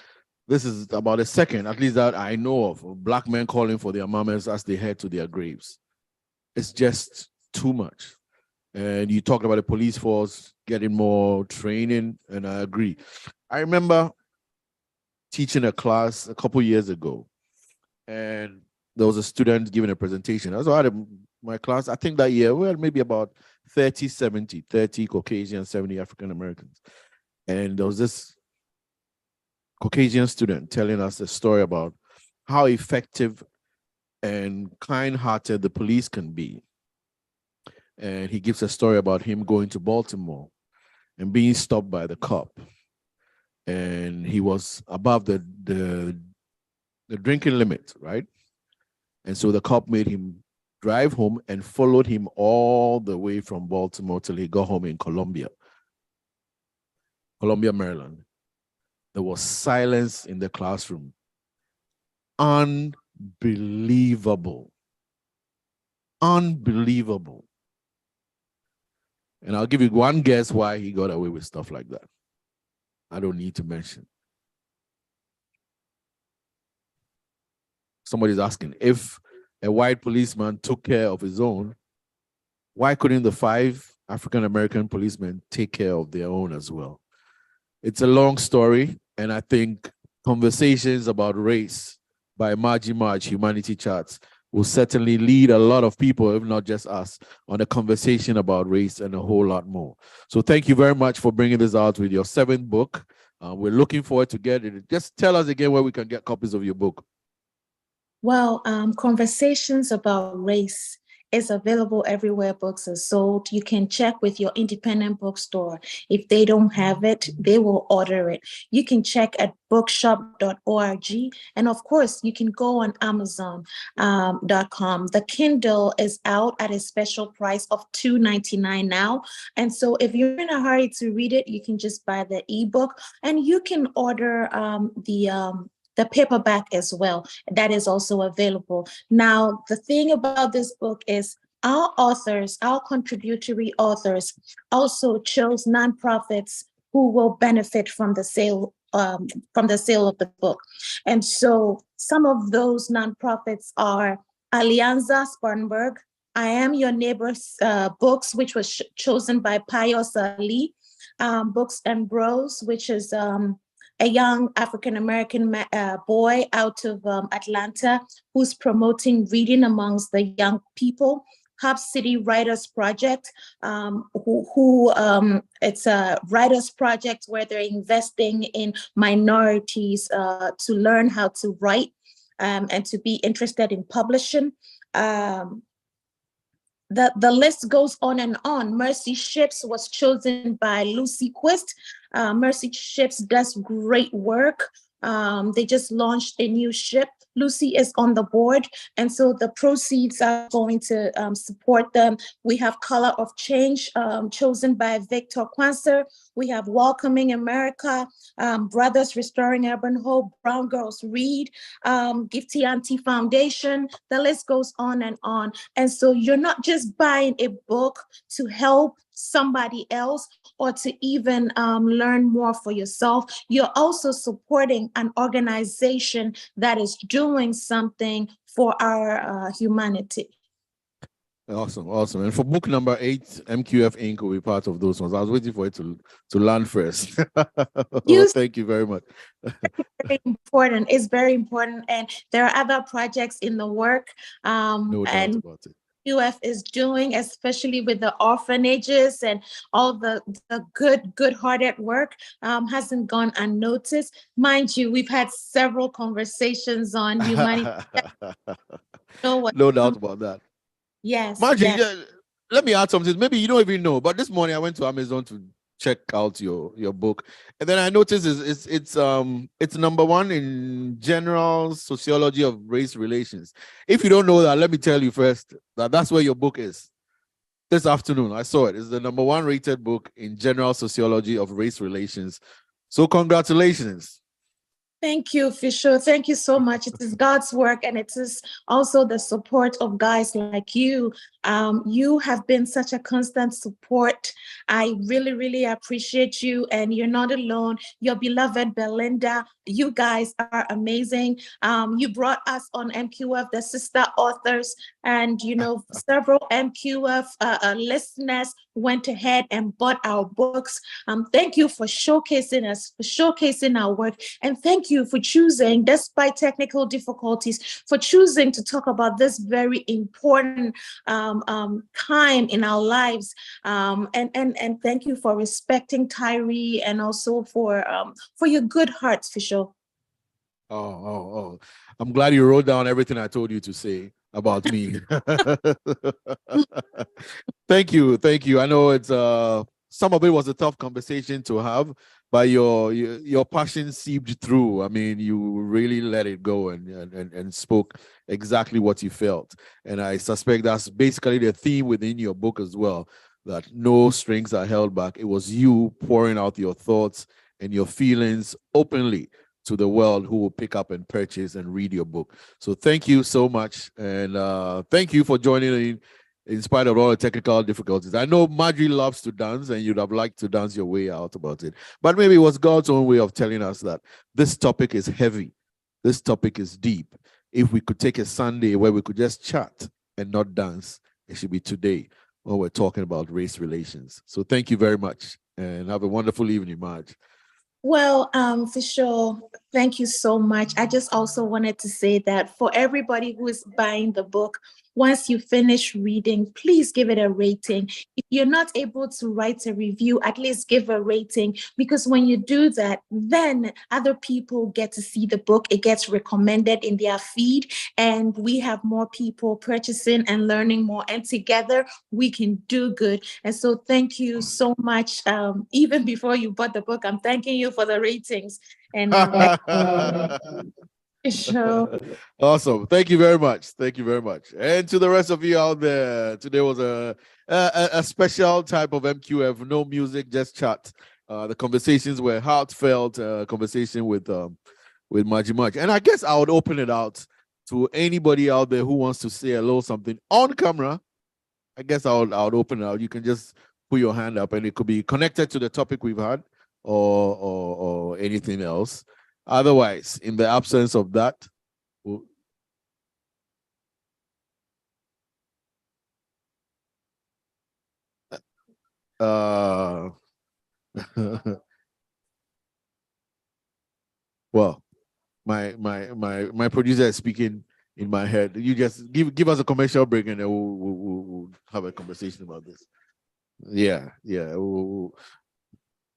this is about a second, at least that I know of Black men calling for their mamas as they head to their graves. It's just too much. And you talked about the police force getting more training, and I agree. I remember teaching a class a couple years ago, and there was a student giving a presentation. I had my class, I think that year, we had maybe about 30 Caucasian, 70 African Americans. And there was this Caucasian student telling us a story about how effective and kind-hearted the police can be. And he gives a story about him going to Baltimore and being stopped by the cop. And he was above the drinking limit, right? And so the cop made him drive home and followed him all the way from Baltimore till he got home in Columbia, Maryland. There was silence in the classroom. Unbelievable. Unbelievable. And I'll give you one guess why he got away with stuff like that. I don't need to mention. Somebody's asking, if a white policeman took care of his own, why couldn't the 5 African-American policemen take care of their own as well? It's a long story, and I think Conversations About Race by Marjy Marj, Humanity Chats, will certainly lead a lot of people, if not just us, on a conversation about race and a whole lot more. So thank you very much for bringing this out with your 7th book. We're looking forward to get it. Just tell us again where we can get copies of your book. Well, Conversations About Race is available everywhere books are sold. You can check with your independent bookstore. If they don't have it, they will order it. You can check at bookshop.org. And of course, you can go on Amazon.com. The Kindle is out at a special price of $2.99 now. And so if you're in a hurry to read it, you can just buy the ebook, and you can order the paperback as well. That is also available. Now, the thing about this book is our authors, our contributory authors, also chose nonprofits who will benefit from the sale of the book. And so some of those nonprofits are Alianza Spartanburg, I Am Your Neighbor's Books, which was chosen by Pius Ali, Books and Bros, which is a young African-American boy out of Atlanta who's promoting reading amongst the young people. Hub City Writers Project, it's a writers project where they're investing in minorities to learn how to write and to be interested in publishing. The list goes on and on. Mercy Ships was chosen by Lucy Quist. Mercy Ships does great work. They just launched a new ship. Lucy is on the board, and so the proceeds are going to support them. We have Color of Change, chosen by Victor Kwanzaa. We have Welcoming America, Brothers Restoring Urban Hope, Brown Girls Read, Gifty Auntie Foundation. The list goes on and on. And so you're not just buying a book to help somebody else or to even learn more for yourself. You're also supporting an organization that is doing something for our humanity. Awesome, awesome. And for book number 8, MQF Inc. will be part of those ones. I was waiting for it to land first. Thank you very much. Very important. It's very important. And there are other projects in the work. No doubt about it. MQF is doing, especially with the orphanages and all the good-hearted work, hasn't gone unnoticed. Mind you, we've had several conversations on humanity. No doubt about that. Yes. Marjy, yes. Let me add something. Maybe you don't even know, but this morning I went to Amazon to check out your book, and then I noticed it's number 1 in general sociology of race relations. If you don't know that, let me tell you first that that's where your book is. This afternoon I saw it. It's the number 1 rated book in general sociology of race relations. So congratulations. Thank you, Fisher. Thank you so much. It is God's work, and it is also the support of guys like you. You have been such a constant support. I really, really appreciate you, and you're not alone. Your beloved Belinda, you guys are amazing. You brought us on MQF, the sister authors, and several MQF listeners went ahead and bought our books. Thank you for showcasing us, for showcasing our work, and thank you for choosing, despite technical difficulties, for choosing to talk about this very important time in our lives. And thank you for respecting Tyree, and also for your good hearts, Fisher. Oh. I'm glad you wrote down everything I told you to say about me. Thank you. I know it's some of it was a tough conversation to have, but your passion seeped through. I mean, you really let it go and spoke exactly what you felt. And I suspect that's basically the theme within your book as well, that no strings are held back. It was you pouring out your thoughts and your feelings openly to the world who will pick up and purchase and read your book. So thank you so much. And thank you for joining in spite of all the technical difficulties. I know Marjy loves to dance and you'd have liked to dance your way out about it. But maybe it was God's own way of telling us that this topic is heavy. This topic is deep. If we could take a Sunday where we could just chat and not dance, it should be today when we're talking about race relations. So thank you very much and have a wonderful evening, Marj. Well, for sure. Thank you so much. I just also wanted to say that for everybody who is buying the book, once you finish reading, please give it a rating. If you're not able to write a review, at least give a rating, because when you do that, then other people get to see the book. It gets recommended in their feed, and we have more people purchasing and learning more. And together we can do good. And so thank you so much. Even before you bought the book, I'm thanking you for the ratings. And sure. Awesome. Thank you very much. Thank you very much. And to the rest of you out there, today was a special type of MQF, no music, just chat. The conversations were heartfelt, conversation with Marjy Marj. And I guess I would open it out to anybody out there who wants to say a little something on camera. I guess I would open it out. You can just put your hand up and it could be connected to the topic we've had or anything else. Otherwise, in the absence of that, well, my producer is speaking in my head. You just give us a commercial break and then we'll have a conversation about this. Yeah.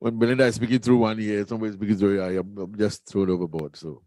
When Belinda is speaking through one ear, somebody speaking through your eye, I'm just thrown overboard. So.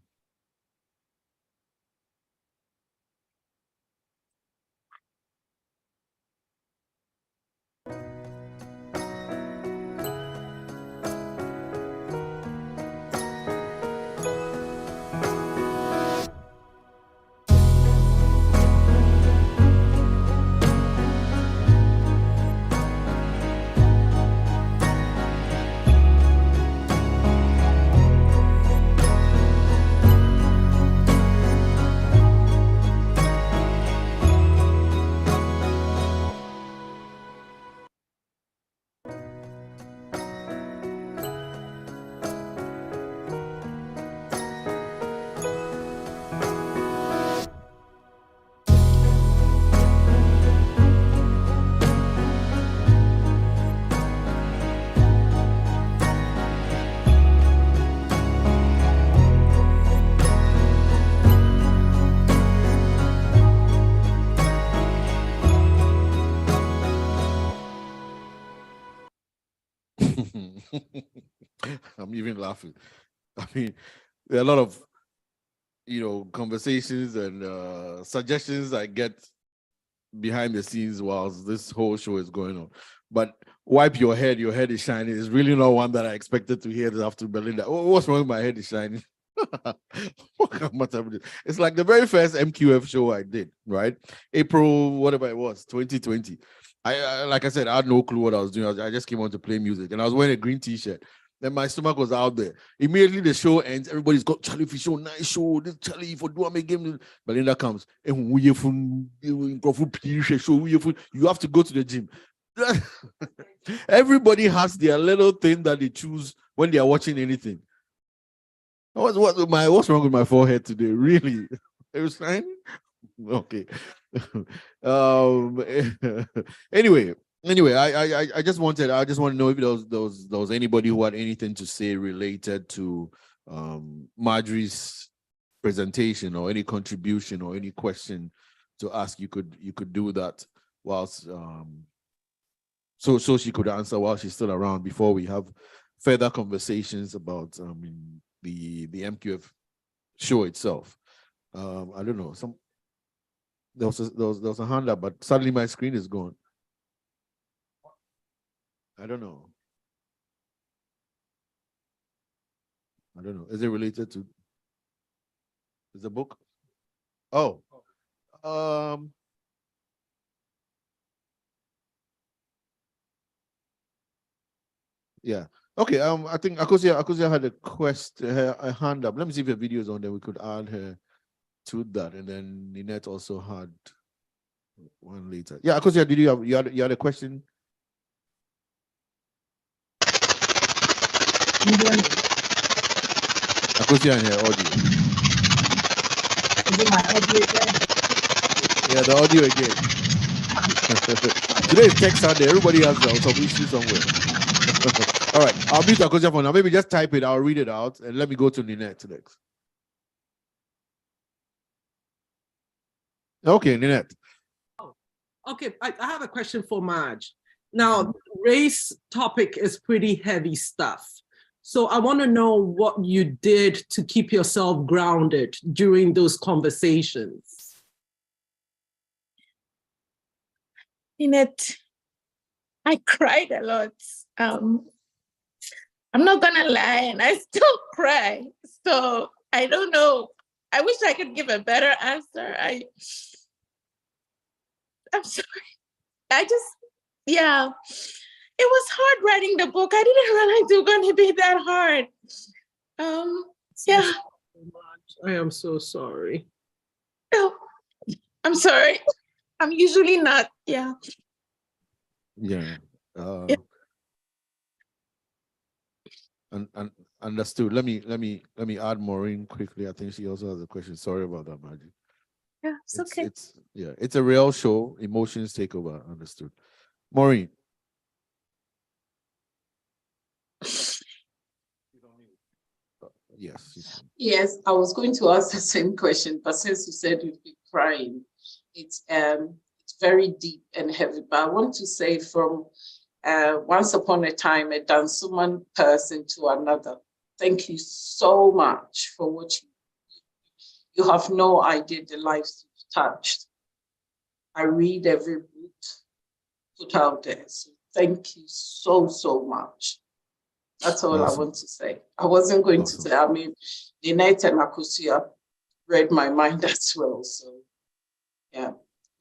I'm even laughing. I mean, there are a lot of conversations and suggestions I get behind the scenes whilst this whole show is going on. But wipe your head is shining. It's really not one that I expected to hear this after Belinda. What's wrong with my head is shining? It's like the very first MQF show I did, right? April, whatever it was, 2020. I like I said, I had no clue what I was doing. I just came on to play music and I was wearing a green t-shirt. Then my stomach was out there. Immediately the show ends. Everybody's got Charlie for show, nice show. This Charlie for do a game. Belinda comes. You have to go to the gym. Everybody has their little thing that they choose when they are watching anything. What's wrong with my forehead today? Really? It was fine. Okay. Anyway, I just want to know if there was anybody who had anything to say related to Marjy's presentation or any contribution or any question to ask. You could do that whilst so she could answer while she's still around before we have further conversations about the MQF show itself. I don't know. There was a hand up, but suddenly my screen is gone. I don't know. Is it related to? Is the book? Oh, yeah. Okay. I think Akosia had a hand up. Let me see if the video is on there. We could add her to that, and then Ninette also had one later. Yeah, Akosia, did you had a question? Akosia in her audio. Is it my audio again? Yeah, the audio again. Today is tech Sunday. Everybody has some issue somewhere. All right, I'll mute Akosia for now. Maybe just type it. I'll read it out, and let me go to Ninette next. Okay, Ninette. Okay, I have a question for Marj. Now, race topic is pretty heavy stuff. So I want to know what you did to keep yourself grounded during those conversations. Ninette, I cried a lot. I'm not gonna lie, and I still cry. So I don't know. I wish I could give a better answer. I'm sorry. Yeah. It was hard writing the book. I didn't realize it was going to be that hard. Yeah. I am so sorry. Oh, I'm sorry. I'm usually not. Yeah. Yeah. And understood. Let me add Maureen quickly. I think she also has a question. Sorry about that, Marjy. Yeah, it's okay. It's a real show. Emotions take over. Understood. Maureen. Yes. Yes, I was going to ask the same question, but since you said you'd be crying, it's very deep and heavy. But I want to say from once upon a time, a Dansuman person to another, thank you so much for what you have no idea the lives you've touched. I read every book put out there. So thank you so, so much. That's all I want to say. I wasn't going to say, I mean, Ninette and Akosia read my mind as well. So, yeah,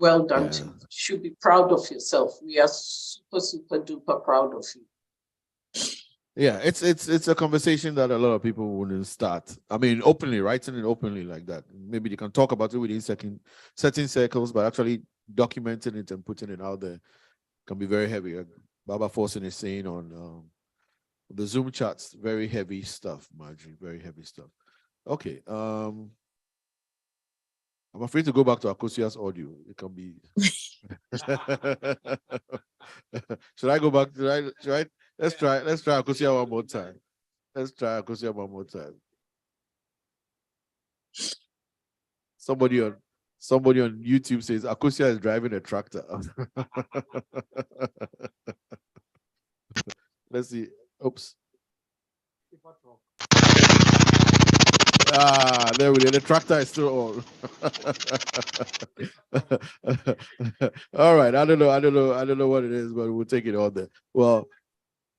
well done to you. You should be proud of yourself. We are super, super duper proud of you. Yeah, it's a conversation that a lot of people wouldn't start. I mean, openly, writing it openly like that. Maybe they can talk about it within certain circles, but actually documenting it and putting it out there can be very heavy. Baba Forsen is saying on the Zoom chats, very heavy stuff, Marjy, very heavy stuff. Okay. I'm afraid to go back to Akosia's audio. It can be. Should I go back? Should I? Let's try Akosia one more time. Let's try Akosia one more time. Somebody on YouTube says Akosia is driving a tractor. Let's see. Oops. There we go. The tractor is still on. All right. I don't know what it is, but we'll take it on there. Well,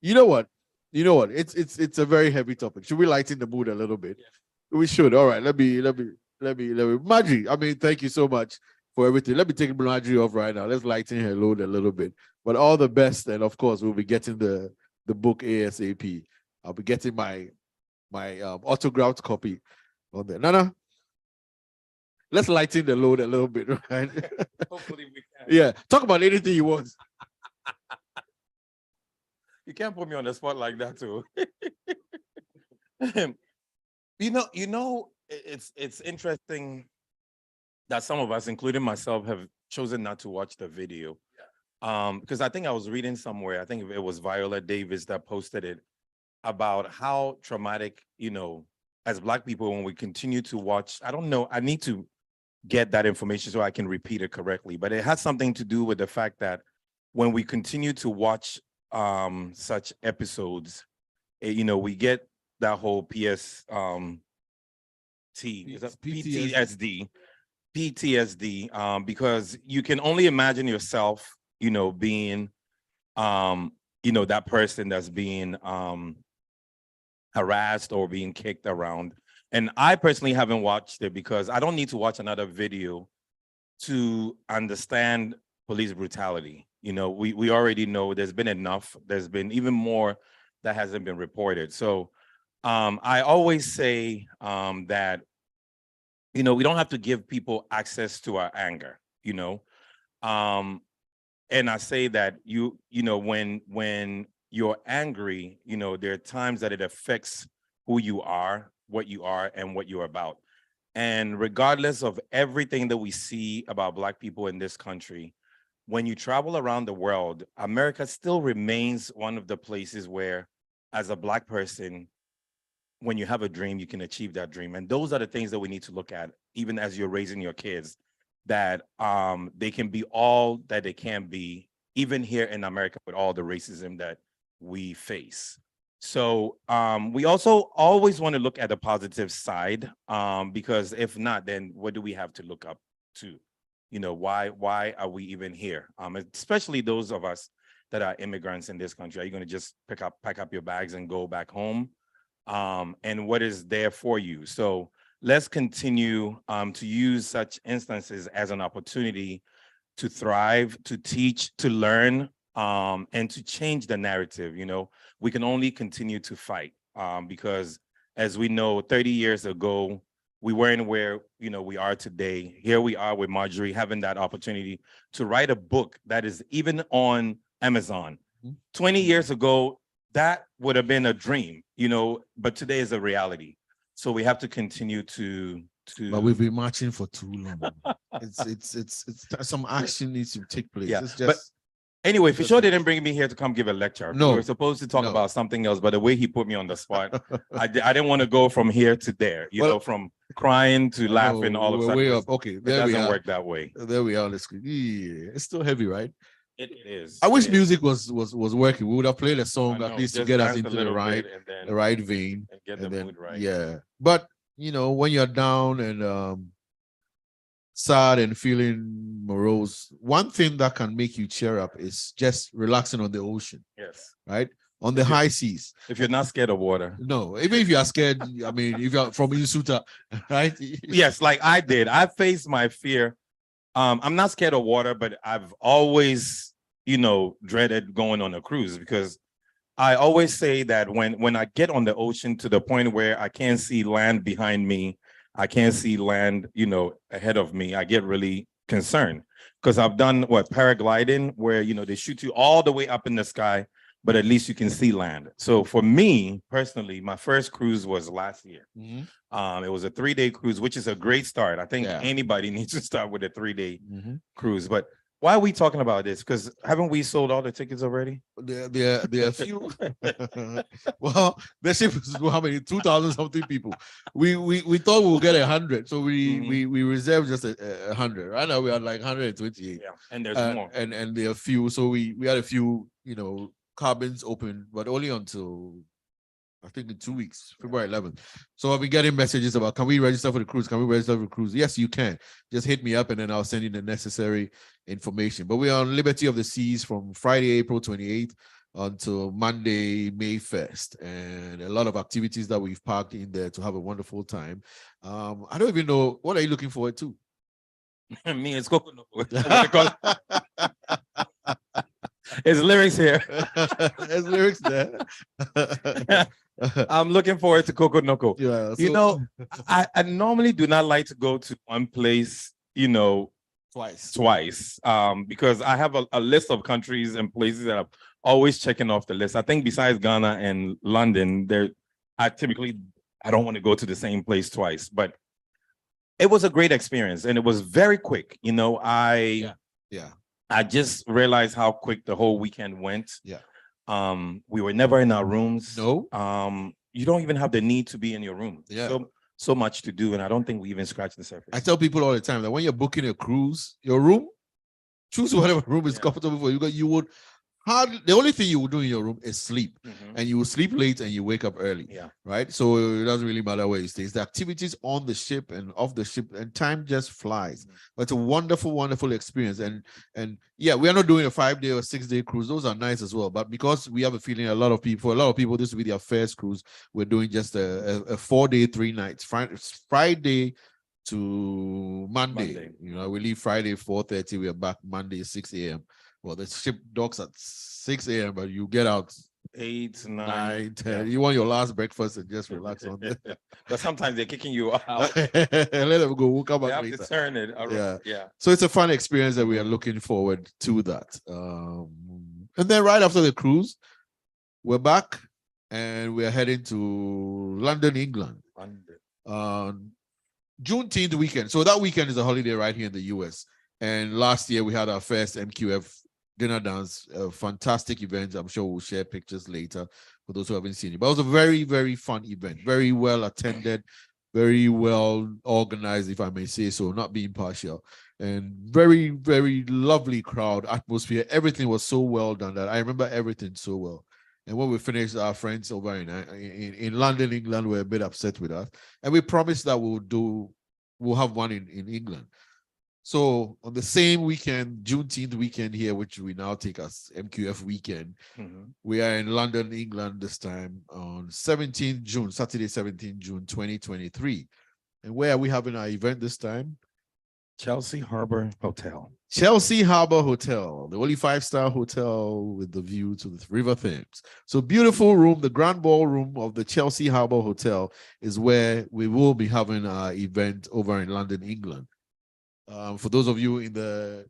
you know what? It's a very heavy topic. Should we lighten the mood a little bit? Yeah. We should. All right. Let me. Marjy, I mean, thank you so much for everything. Let me take Marjy off right now. Let's lighten her load a little bit. But all the best, and of course, we'll be getting the book ASAP. I'll be getting my autographed copy on there. Nana, let's lighten the load a little bit, right? Hopefully we can. Yeah, talk about anything you want. You can't put me on the spot like that, too. you know, it's interesting that some of us, including myself, have chosen not to watch the video. Because I think I was reading somewhere, I think it was Viola Davis that posted it, about how traumatic, as Black people, when we continue to watch, I don't know, I need to get that information so I can repeat it correctly, but it has something to do with the fact that when we continue to watch such episodes, we get that whole Is that PTSD. PTSD, because you can only imagine yourself, being, that person that's being harassed or being kicked around. And I personally haven't watched it because I don't need to watch another video to understand police brutality. We already know there's been enough. There's been even more that hasn't been reported. So I always say that, we don't have to give people access to our anger, and I say that when you're angry, there are times that it affects who you are, what you are, and what you're about. And regardless of everything that we see about Black people in this country, when you travel around the world, America still remains one of the places where, as a Black person, when you have a dream, you can achieve that dream. And those are the things that we need to look at, even as you're raising your kids, that they can be all that they can be, even here in America with all the racism that we face. So we also always want to look at the positive side, because if not, then what do we have to look up to? Why are we even here? Especially those of us that are immigrants in this country. Are you going to just pack up your bags and go back home? And what is there for you? So let's continue to use such instances as an opportunity to thrive, to teach, to learn, and to change the narrative. We can only continue to fight because, as we know, 30 years ago, we weren't where we are today. Here we are with Marjory having that opportunity to write a book that is even on Amazon. 20 years ago, that would have been a dream, but today is a reality. So we have to continue to. But we've been marching for too long. It's some action needs to take place. Yeah, it's just. But anyway, for sure, they didn't bring me here to come give a lecture. No, we were supposed to talk about something else, but the way he put me on the spot, I didn't want to go from here to there. From crying to laughing all of a sudden. Way up. Okay, there it doesn't work that way. There we are on the screen. Yeah, it's still heavy, right? It is. I wish music was working. We would have played a song at least to just get us dance a into the little right, bit and then- the right vein. and get the mood right. Yeah, but when you're down and sad and feeling morose, one thing that can make you cheer up is just relaxing on the ocean. Yes. Right? On the high seas. If you're not scared of water. No, even if you are scared, I mean, if you're from Insuta, right? Yes, like I did. I faced my fear. I'm not scared of water, but I've always, dreaded going on a cruise, because I always say that when I get on the ocean to the point where I can't see land behind me, I can't see land, ahead of me, I get really concerned, because I've done paragliding, where, they shoot you all the way up in the sky, but at least you can see land. So for me personally, my first cruise was last year. It was a 3-day cruise, which is a great start. I think anybody needs to start with a 3-day cruise. But why are we talking about this? Because haven't we sold all the tickets already? There are a few. Well, the ship is how many? 2,000 something people. We thought we would get 100, so we reserved just 100. Right now we are like 128. Yeah, and there's more. And there are a few. So we had a few, cabins open, but only until I think in 2 weeks, February 11th. So I've been getting messages about, can we register for the cruise? Can we register for the cruise? Yes, you can. Just hit me up and then I'll send you the necessary information. But we are on Liberty of the Seas from Friday, April 28th until Monday, May 1st. And a lot of activities that we've packed in there to have a wonderful time. I don't even know, what are you looking forward to? Me, it's coconut. His lyrics here. His lyrics there. I'm looking forward to Coco Noco. Yeah, so, I normally do not like to go to one place, twice. Because I have a list of countries and places that I'm always checking off the list. I think besides Ghana and London, I don't want to go to the same place twice. But it was a great experience and it was very quick. I just realized how quick the whole weekend went. Yeah. We were never in our rooms. No. You don't even have the need to be in your room. Yeah. So much to do, and I don't think we even scratched the surface. I tell people all the time that when you're booking a cruise, your room, choose whatever room is comfortable for you. You would The only thing you will do in your room is sleep, Mhm. and you will sleep late and you wake up early. Yeah. Right. So it doesn't really matter where you stay. It's the activities on the ship and off the ship, and time just flies. But it's a wonderful, wonderful experience. And yeah, we are not doing a 5-day or 6-day cruise. Those are nice as well. But because we have a feeling a lot of people, this will be their first cruise. We're doing just a 4-day, 3 nights, Friday to Monday. You know, we leave Friday 4:30. We are back Monday 6 a.m. Well, the ship docks at 6 a.m., but you get out 8, 9, 9, 10. yeah. You want your last breakfast and just relax on there. But sometimes they're kicking you out. Let them go. We'll come You back have later. to turn it. Yeah. Yeah. So it's a fun experience that we are looking forward to that. And then right after the cruise, we're back and we're heading to London, England. Juneteenth weekend. So that weekend is a holiday right here in the US. And last year we had our first MQF dinner dance, a fantastic event. I'm sure we'll share pictures later for those who haven't seen it. But it was a very, very fun event, very well attended, very well organized, if I may say so, not being partial. And very, very lovely crowd, atmosphere. Everything was so well done that I remember everything so well. And when we finished, our friends over in London, England, were a bit upset with us. And we promised that we'll have one in England. So on the same weekend, Juneteenth weekend here, which we now take as MQF weekend, we are in London, England this time on 17th June, Saturday, 17th June, 2023. And where are we having our event this time? Chelsea Harbour Hotel. Chelsea Harbour Hotel, the only 5-star hotel with the view to the River Thames. So beautiful room, the grand ballroom of the Chelsea Harbour Hotel is where we will be having our event over in London, England. For those of you in the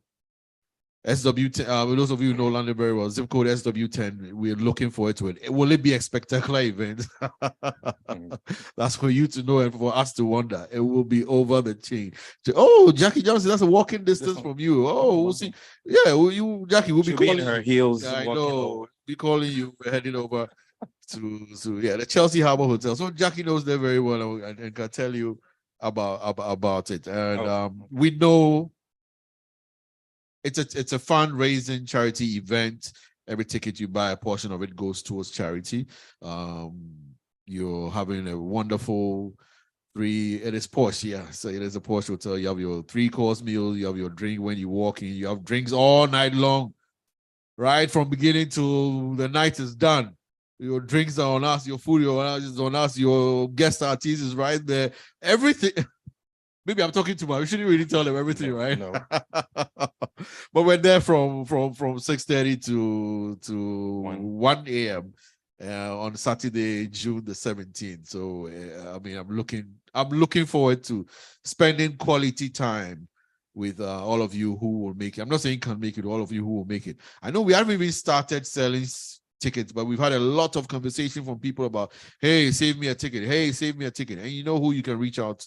SW10, those of you who know London very well, zip code SW10, we're looking forward to it. Will it be a spectacular event? That's for you to know and for us to wonder. It will be over the chain. Oh, Jackie Johnson, that's a walking distance from you. Oh, we'll see. Yeah, Jackie, we'll be calling her heels. Yeah, I know. Be calling you. We're heading over to the Chelsea Harbour Hotel. So Jackie knows there very well and can tell you about it. And we know it's a fundraising charity event. Every ticket you buy, a portion of it goes towards charity. You're having a wonderful it is posh, yeah. So it is a posh hotel. You have your 3-course meal, you have your drink when you walk in, you have drinks all night long, right? From beginning to the night is done. Your drinks are on us, your food is on us, your guest artist is right there. Everything. Maybe I'm talking too much. We shouldn't really tell them everything, right? No. But we're there from 6:30 to 1 a.m. On Saturday, June the 17th. So I mean, I'm looking forward to spending quality time with all of you who will make it. I'm not saying can make it, all of you who will make it. I know we haven't even started selling tickets, but we've had a lot of conversation from people about, hey, save me a ticket. Hey, save me a ticket. And you know who you can reach out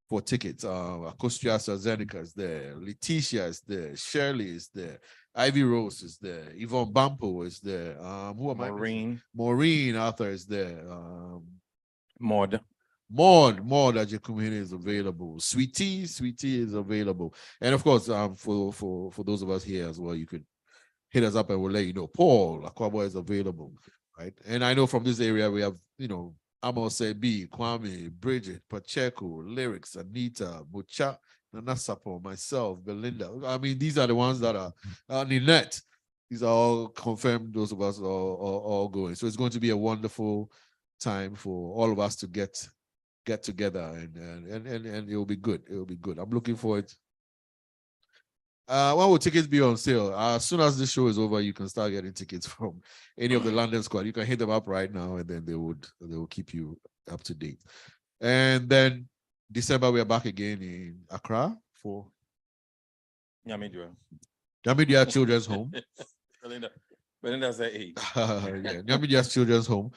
for tickets. Akostia AstraZeneca is there. Letitia is there. Shirley is there. Ivy Rose is there. Yvonne Bampo is there. Who am I? Maureen Arthur is there. Maud Ajekumene is available. Sweetie is available. And of course, for those of us here as well, you could hit us up and we'll let you know. Paul Akwabo is available, right? And I know from this area we have, Amos Sebi, Kwame, Bridget, Pacheco, Lyrics, Anita, Mucha, Nanasapo, myself, Belinda. I mean, these are the ones that are Ninette. These are all confirmed. Those of us are all going. So it's going to be a wonderful time for all of us to get together and it will be good. It will be good. I'm looking forward. When will tickets be on sale? As soon as this show is over, you can start getting tickets from any of the London squad. You can hit them up right now, and then they will keep you up to date. And then December we are back again in Accra for Nyamidua Children's Home. Belinda's at 8. Nyamidua Children's Home.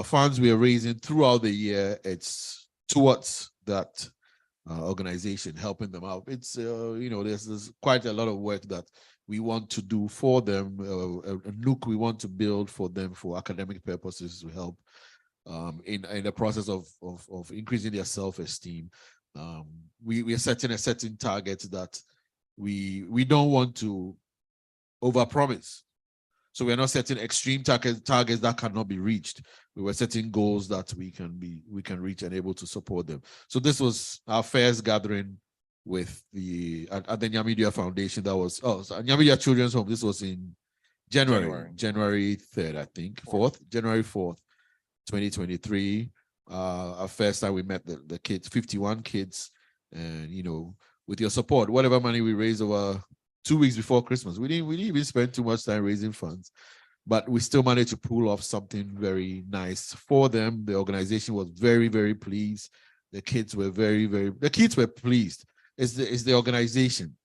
Funds we are raising throughout the year. It's towards that organization, helping them out. It's there's quite a lot of work that we want to do for them, a nook we want to build for them for academic purposes to help in the process of increasing their self-esteem. We are setting a certain target that we don't want to overpromise. So we're not setting extreme targets that cannot be reached. We were setting goals that we can reach and able to support them. So this was our first gathering with at the Nyamidia Foundation. That was Nyamidia Children's Home. This was in January 3rd, I think, 4th, January 4th, 2023. Our first time we met the kids, 51 kids, and with your support, whatever money we raised over 2 weeks before Christmas, we didn't even spend too much time raising funds, but we still managed to pull off something very nice for them. The organization was very, very pleased. The kids were the kids were pleased. It's the organization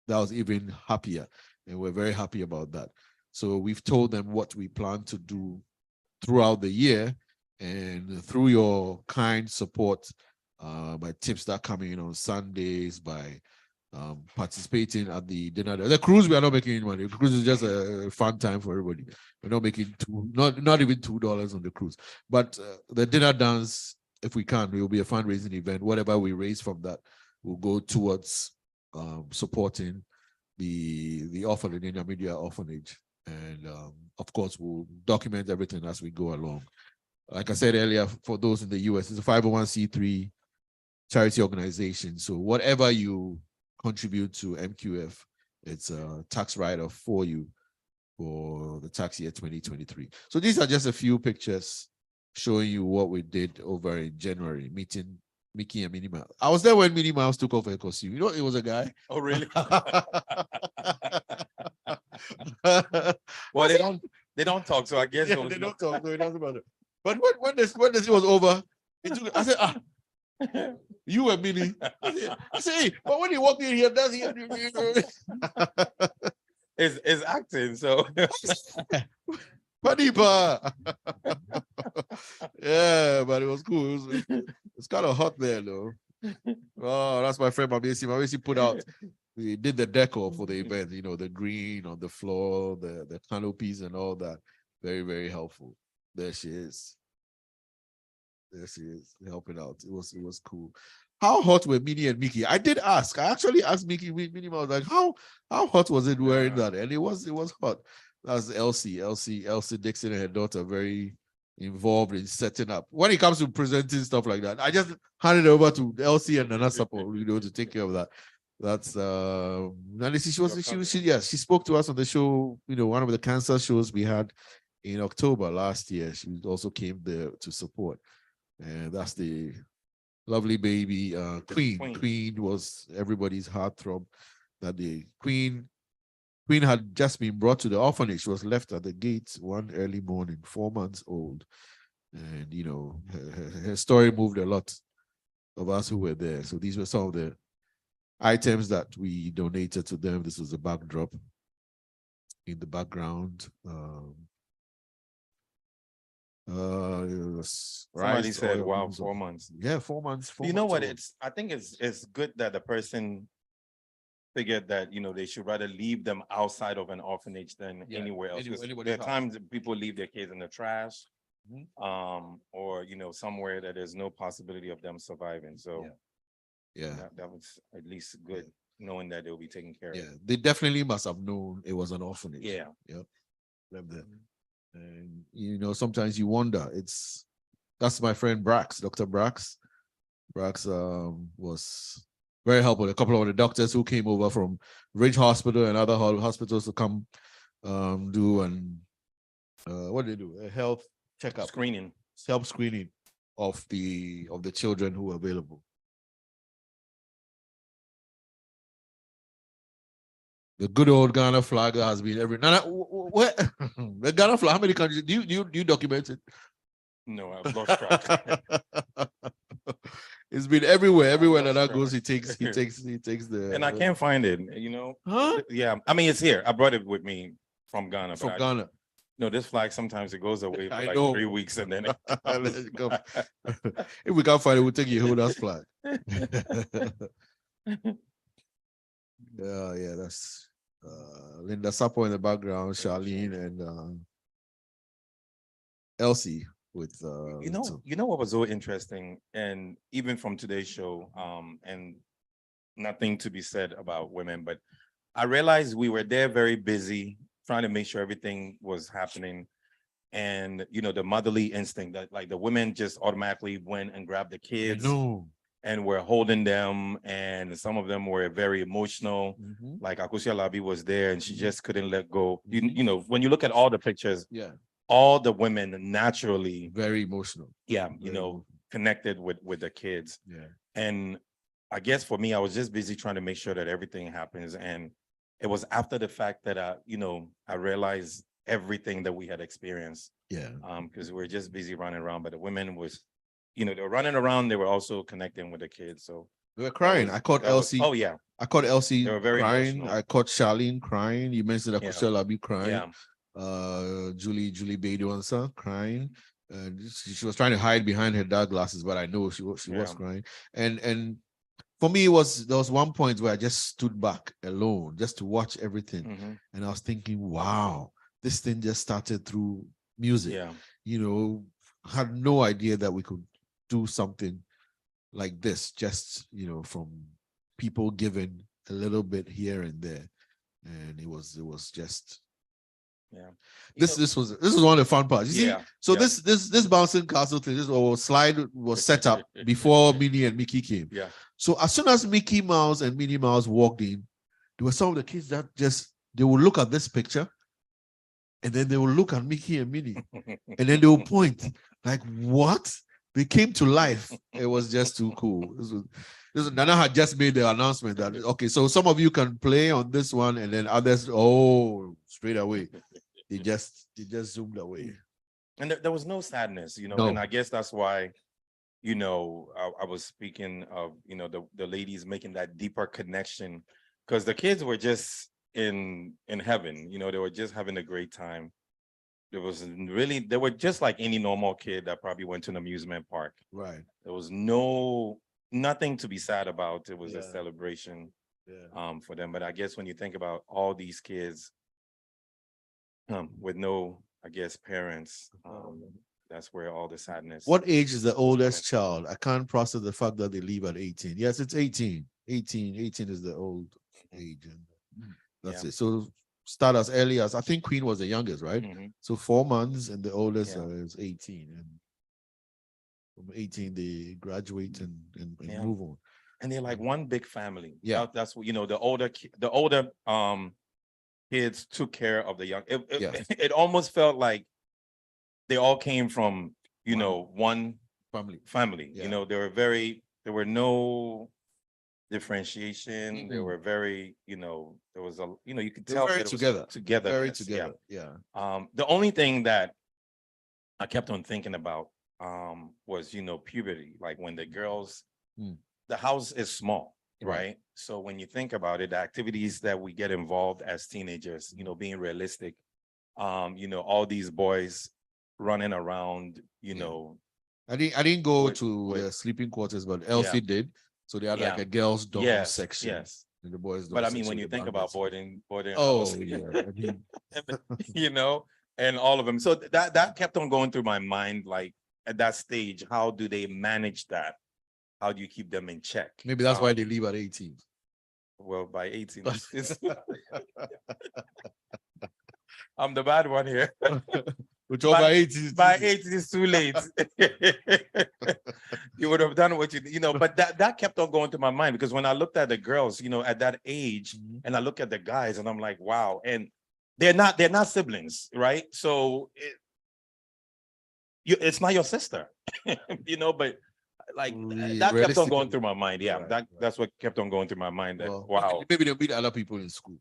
that was even happier, and we're very happy about that. So we've told them what we plan to do throughout the year, and through your kind support, by tips that come in on Sundays, by participating at the dinner. The cruise, we are not making any money. The cruise is just a fun time for everybody. We're not making not even $2 on the cruise. But the dinner dance, if we can, it will be a fundraising event. Whatever we raise from that will go towards supporting the orphanage, the Media Orphanage. And of course, we'll document everything as we go along. Like I said earlier, for those in the US, it's a 501c3 charity organization. So whatever you contribute to MQF, it's a tax write-off for you for the tax year 2023. So these are just a few pictures showing you what we did over in January, meeting Mickey and Minnie Mouse. I was there when Minnie Mouse took off her costume. It was a guy. Oh, really? Well, they don't talk, so I guess they don't talk, so it doesn't matter. But when this was over, I said, you and Minnie. I said, hey, but when he walked in here, does he? It's acting, so. Panipa. Yeah, but it was cool. It's kind of hot there, though. Oh, that's my friend Mabesi. Mabesi put out. We did the decor for the event. The green on the floor, the canopies, and all that. Very, very helpful. There she is. There she is, helping out. It was cool. How hot were Minnie and Mickey? I did ask. I actually asked Minnie. I was like, how hot was it wearing that? And it was hot. That's Elsie Dixon and her daughter, very involved in setting up. When it comes to presenting stuff like that, I just handed it over to Elsie and Nana Sapo, to take care of that. That's she spoke to us on the show, one of the cancer shows we had in October last year. She also came there to support. And that's the lovely baby Queen. Queen was everybody's heartthrob that day. Queen had just been brought to the orphanage. She was left at the gates one early morning, 4 months old. And, her story moved a lot of us who were there. So these were some of the items that we donated to them. This was a backdrop in the background. Somebody said, wow, 4 months. Yeah, 4 months. You know what? I think it's good that the person figured that, they should rather leave them outside of an orphanage than anywhere else. There are times that people leave their kids in the trash, or, somewhere that there's no possibility of them surviving. So that was at least good, knowing that they'll be taken care of. Yeah, they definitely must have known it was an orphanage. Yeah. Yep. And sometimes you wonder. That's my friend Brax, Dr. Brax. Brax was very helpful. A couple of the doctors who came over from Ridge Hospital and other hospitals to come do what did they do? A health checkup, Screening, self-screening of the children who are available. The good old Ghana flag has been every. What the Ghana flag? How many countries do you document it? No, I've lost track. It's been everywhere. Everywhere that goes, he takes the. And I can't find it. Huh? Yeah, I mean, it's here. I brought it with me from Ghana. From Ghana. No, this flag sometimes it goes away for like 3 weeks and then. If we can't find it, we'll take you hold us flag. Yeah, that's Linda Sapo in the background, Charlene and Elsie with you know what was so interesting, and even from today's show, and nothing to be said about women, but I realized we were there very busy trying to make sure everything was happening. And, you know, the motherly instinct that like the women just automatically went and grabbed the kids and were holding them. And some of them were very emotional. Like Akusia Labi was there and she just couldn't let go. You know, when you look at all the pictures, all the women naturally very emotional. You know, connected with the kids. And I guess for me, I was just busy trying to make sure that everything happens. And it was after the fact that you know, I realized everything that we had experienced. Because we were just busy running around, but the women was, you know, they were running around, they were also connecting with the kids. So they were crying. I caught Elsie. Oh yeah. I caught Elsie They were very crying. emotional. I caught Charlene crying. You mentioned Akusia Labi crying. Julie Beidwansa crying. She was trying to hide behind her dark glasses, but I know she was crying. And for me, there was one point where I just stood back alone just to watch everything. And I was thinking, wow, this thing just started through music. You know, had no idea that we could do something like this, just, you know, from people giving a little bit here and there. And it was just this was one of the fun parts. You see, so this bouncing castle thing, this slide was set up before Minnie and Mickey came. So as soon as Mickey Mouse and Minnie Mouse walked in, there were some of the kids that they would look at this picture, and then they will look at Mickey and Minnie, and then they will point like, "What?" They came to life. It was just too cool. Nana had just made the announcement that, okay, so some of you can play on this one, and then others, straight away, they just zoomed away. And there was no sadness, you know, and I guess that's why, you know, I was speaking of, you know, the ladies making that deeper connection, because the kids were just in heaven, you know, they were just having a great time. They were just like any normal kid that probably went to an amusement park. There was nothing to be sad about. It was a celebration for them. But I guess when you think about all these kids with no, I guess, parents, that's where all the sadness. What age is the oldest child? I can't process the fact that they leave at 18. Yes, it's 18. 18 is the old age. And that's it. So start as early as, I think Queen was the youngest, right? So 4 months, and the oldest is 18. And from 18, they graduate and move on. And they're like one big family. That's what, you know, the older kids took care of the young. It almost felt like they all came from, you know, one family. You know, there were no differentiation. They were very, you know, there was you know, you could tell very together. Very together. The only thing that I kept on thinking about was, you know, puberty. Like when the girls, the house is small, right? So when you think about it, the activities that we get involved as teenagers, you know, being realistic, you know, all these boys running around, you know. I didn't go to the sleeping quarters, but Elsie did. So they had like a girls' dorm section. And the boys' dorm. But I mean, when you think about boarding house, you know, and all of them. So that kept on going through my mind, like at that stage, how do they manage that? How do you keep them in check? Maybe that's why they leave at 18. Well, by 18, I'm the bad one here. By 18, by 18 is too late. You would have done what you know, but that kept on going to my mind, because when I looked at the girls, you know, at that age, and I look at the guys, and I'm like, wow, and they're not siblings, right? So it's not your sister, you know, but like that kept on going through my mind. That's what kept on going through my mind. That wow, maybe they'll meet other people in school,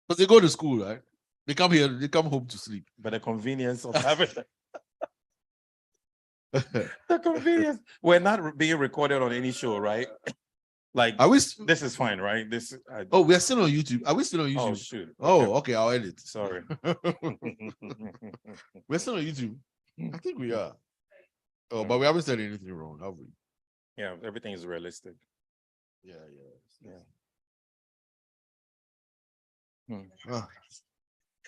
because they go to school, right? They come here, they come home to sleep. But the convenience of having the convenience. We're not being recorded on any show, right? Like, this is fine, right? We are still on YouTube. Are we still on YouTube? Oh, shoot. Okay, I'll edit. Sorry. We're still on YouTube. I think we are. But we haven't said anything wrong, have we? Yeah, everything is realistic. Yeah.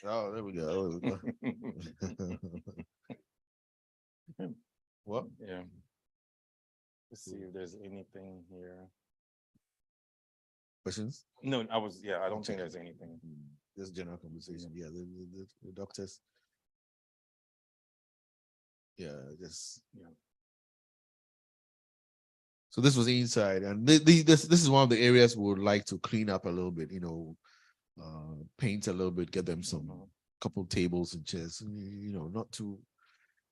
Oh, there we go. What? Yeah. Let's see if there's anything here. Questions? No, I don't think there's anything. Just general conversation. Yeah, the doctors. Yeah, just Yeah. So this was inside, and this is one of the areas we would like to clean up a little bit. Paint a little bit, get them some couple tables and chairs. Not to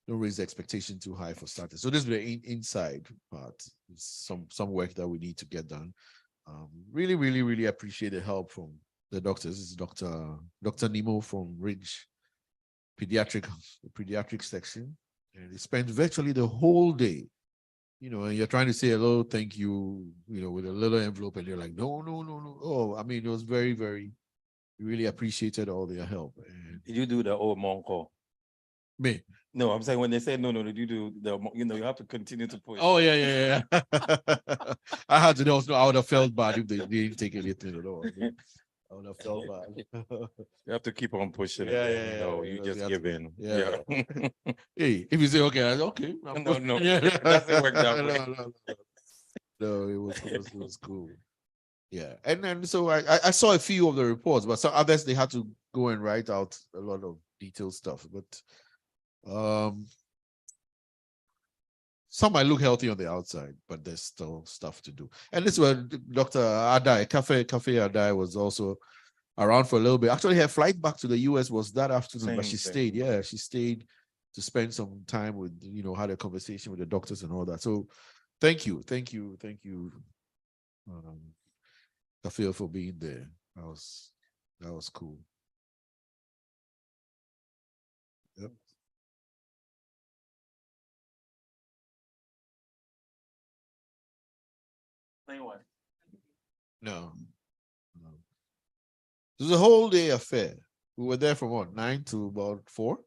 don't raise the expectation too high for starters. So this is the inside part. Some work that we need to get done. Really, really, really appreciate the help from the doctors. This is Dr. Nemo from Ridge pediatric section, and they spent virtually the whole day. And you're trying to say hello, thank you, with a little envelope, and you're like, no. Oh, I mean, it was very, very, really appreciated all their help. And Did you do the old Monko? me? No, I'm saying when they said no, did you do the, you have to continue to push. Oh, yeah. I had to know, I would have felt bad if they didn't take anything at all. I would have felt bad. You have to keep on pushing Yeah, it. yeah, You yeah, just give in. Yeah. Hey, if you say okay, I say okay. No, it doesn't work that way. No, it was cool. Yeah, and then so I saw a few of the reports, but some others they had to go and write out a lot of detailed stuff. But some might look healthy on the outside, but there's still stuff to do. And this is where Dr. Adai, Cafe Adai was also around for a little bit. Actually, her flight back to the US was that afternoon, but she stayed. Yeah, she stayed to spend some time with, had a conversation with the doctors and all that. So thank you. Cafe for being there. That was cool. Yep. No. It was a whole day affair. We were there from what, 9 to about 4?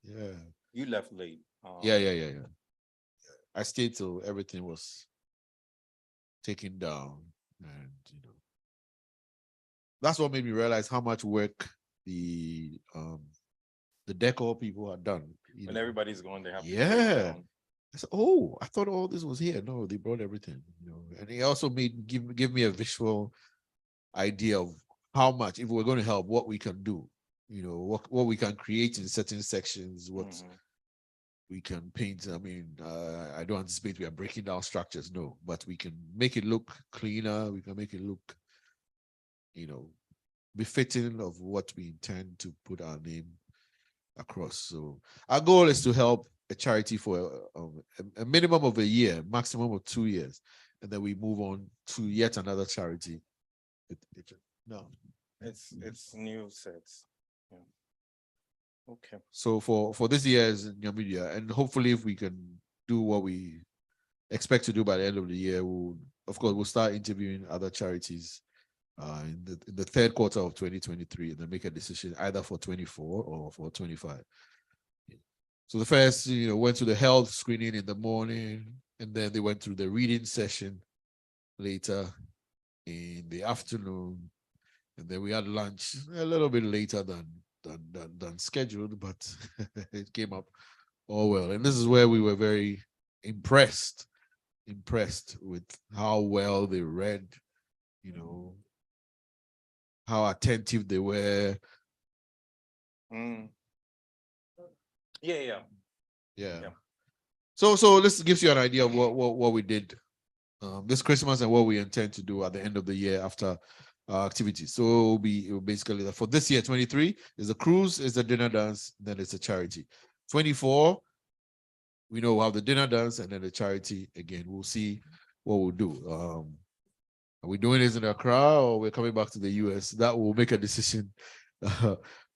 Yeah. You left late. Yeah. I stayed till everything was taken down, and that's what made me realize how much work the decor people had done. When everybody's going, they have to Yeah. I said, oh, I thought all this was here. No, they brought everything. And he also give me a visual idea of how much, if we're going to help, what we can do. What we can create in certain sections, what we can paint. I mean, I don't anticipate we are breaking down structures, no, but we can make it look cleaner. We can make it look, befitting of what we intend to put our name across. So our goal is to help a charity for a minimum of a year, maximum of 2 years, and then we move on to yet another charity. No, it's new sets. Yeah. Okay. So for this year's media, and hopefully if we can do what we expect to do by the end of the year, we'll start interviewing other charities in the third quarter of 2023, and then make a decision either for 24 or for 25. So the first, went to the health screening in the morning, and then they went through the reading session later in the afternoon, and then we had lunch a little bit later than scheduled, but it came up all well. And this is where we were very impressed with how well they read, how attentive they were. Yeah. So this gives you an idea of what we did this Christmas and what we intend to do at the end of the year after activities. So it will be basically for this year, 23 is a cruise, is a dinner dance, then it's a charity. 24, we know we'll have the dinner dance and then the charity again. We'll see what we'll do. Are we doing this in Accra or we're coming back to the US? That will make a decision.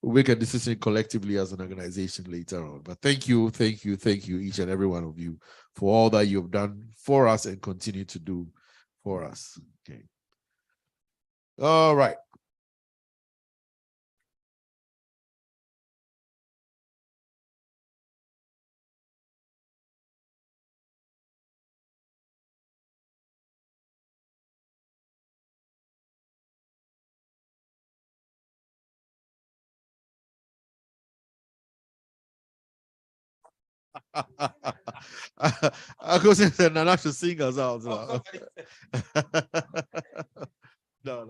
We'll make a decision collectively as an organization later on. But thank you, each and every one of you, for all that you've done for us and continue to do for us. Okay. All right. I go say Nana should sing us out. No.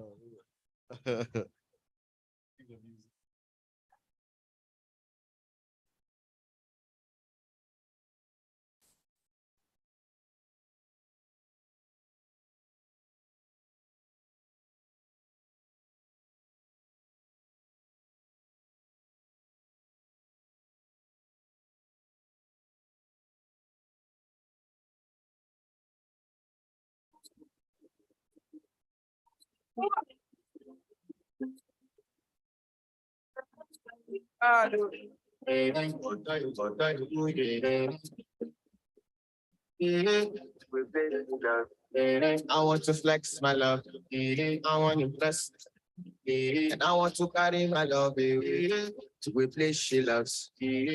I want to flex my love. I want to bless. And I want to carry my love to a place she loves.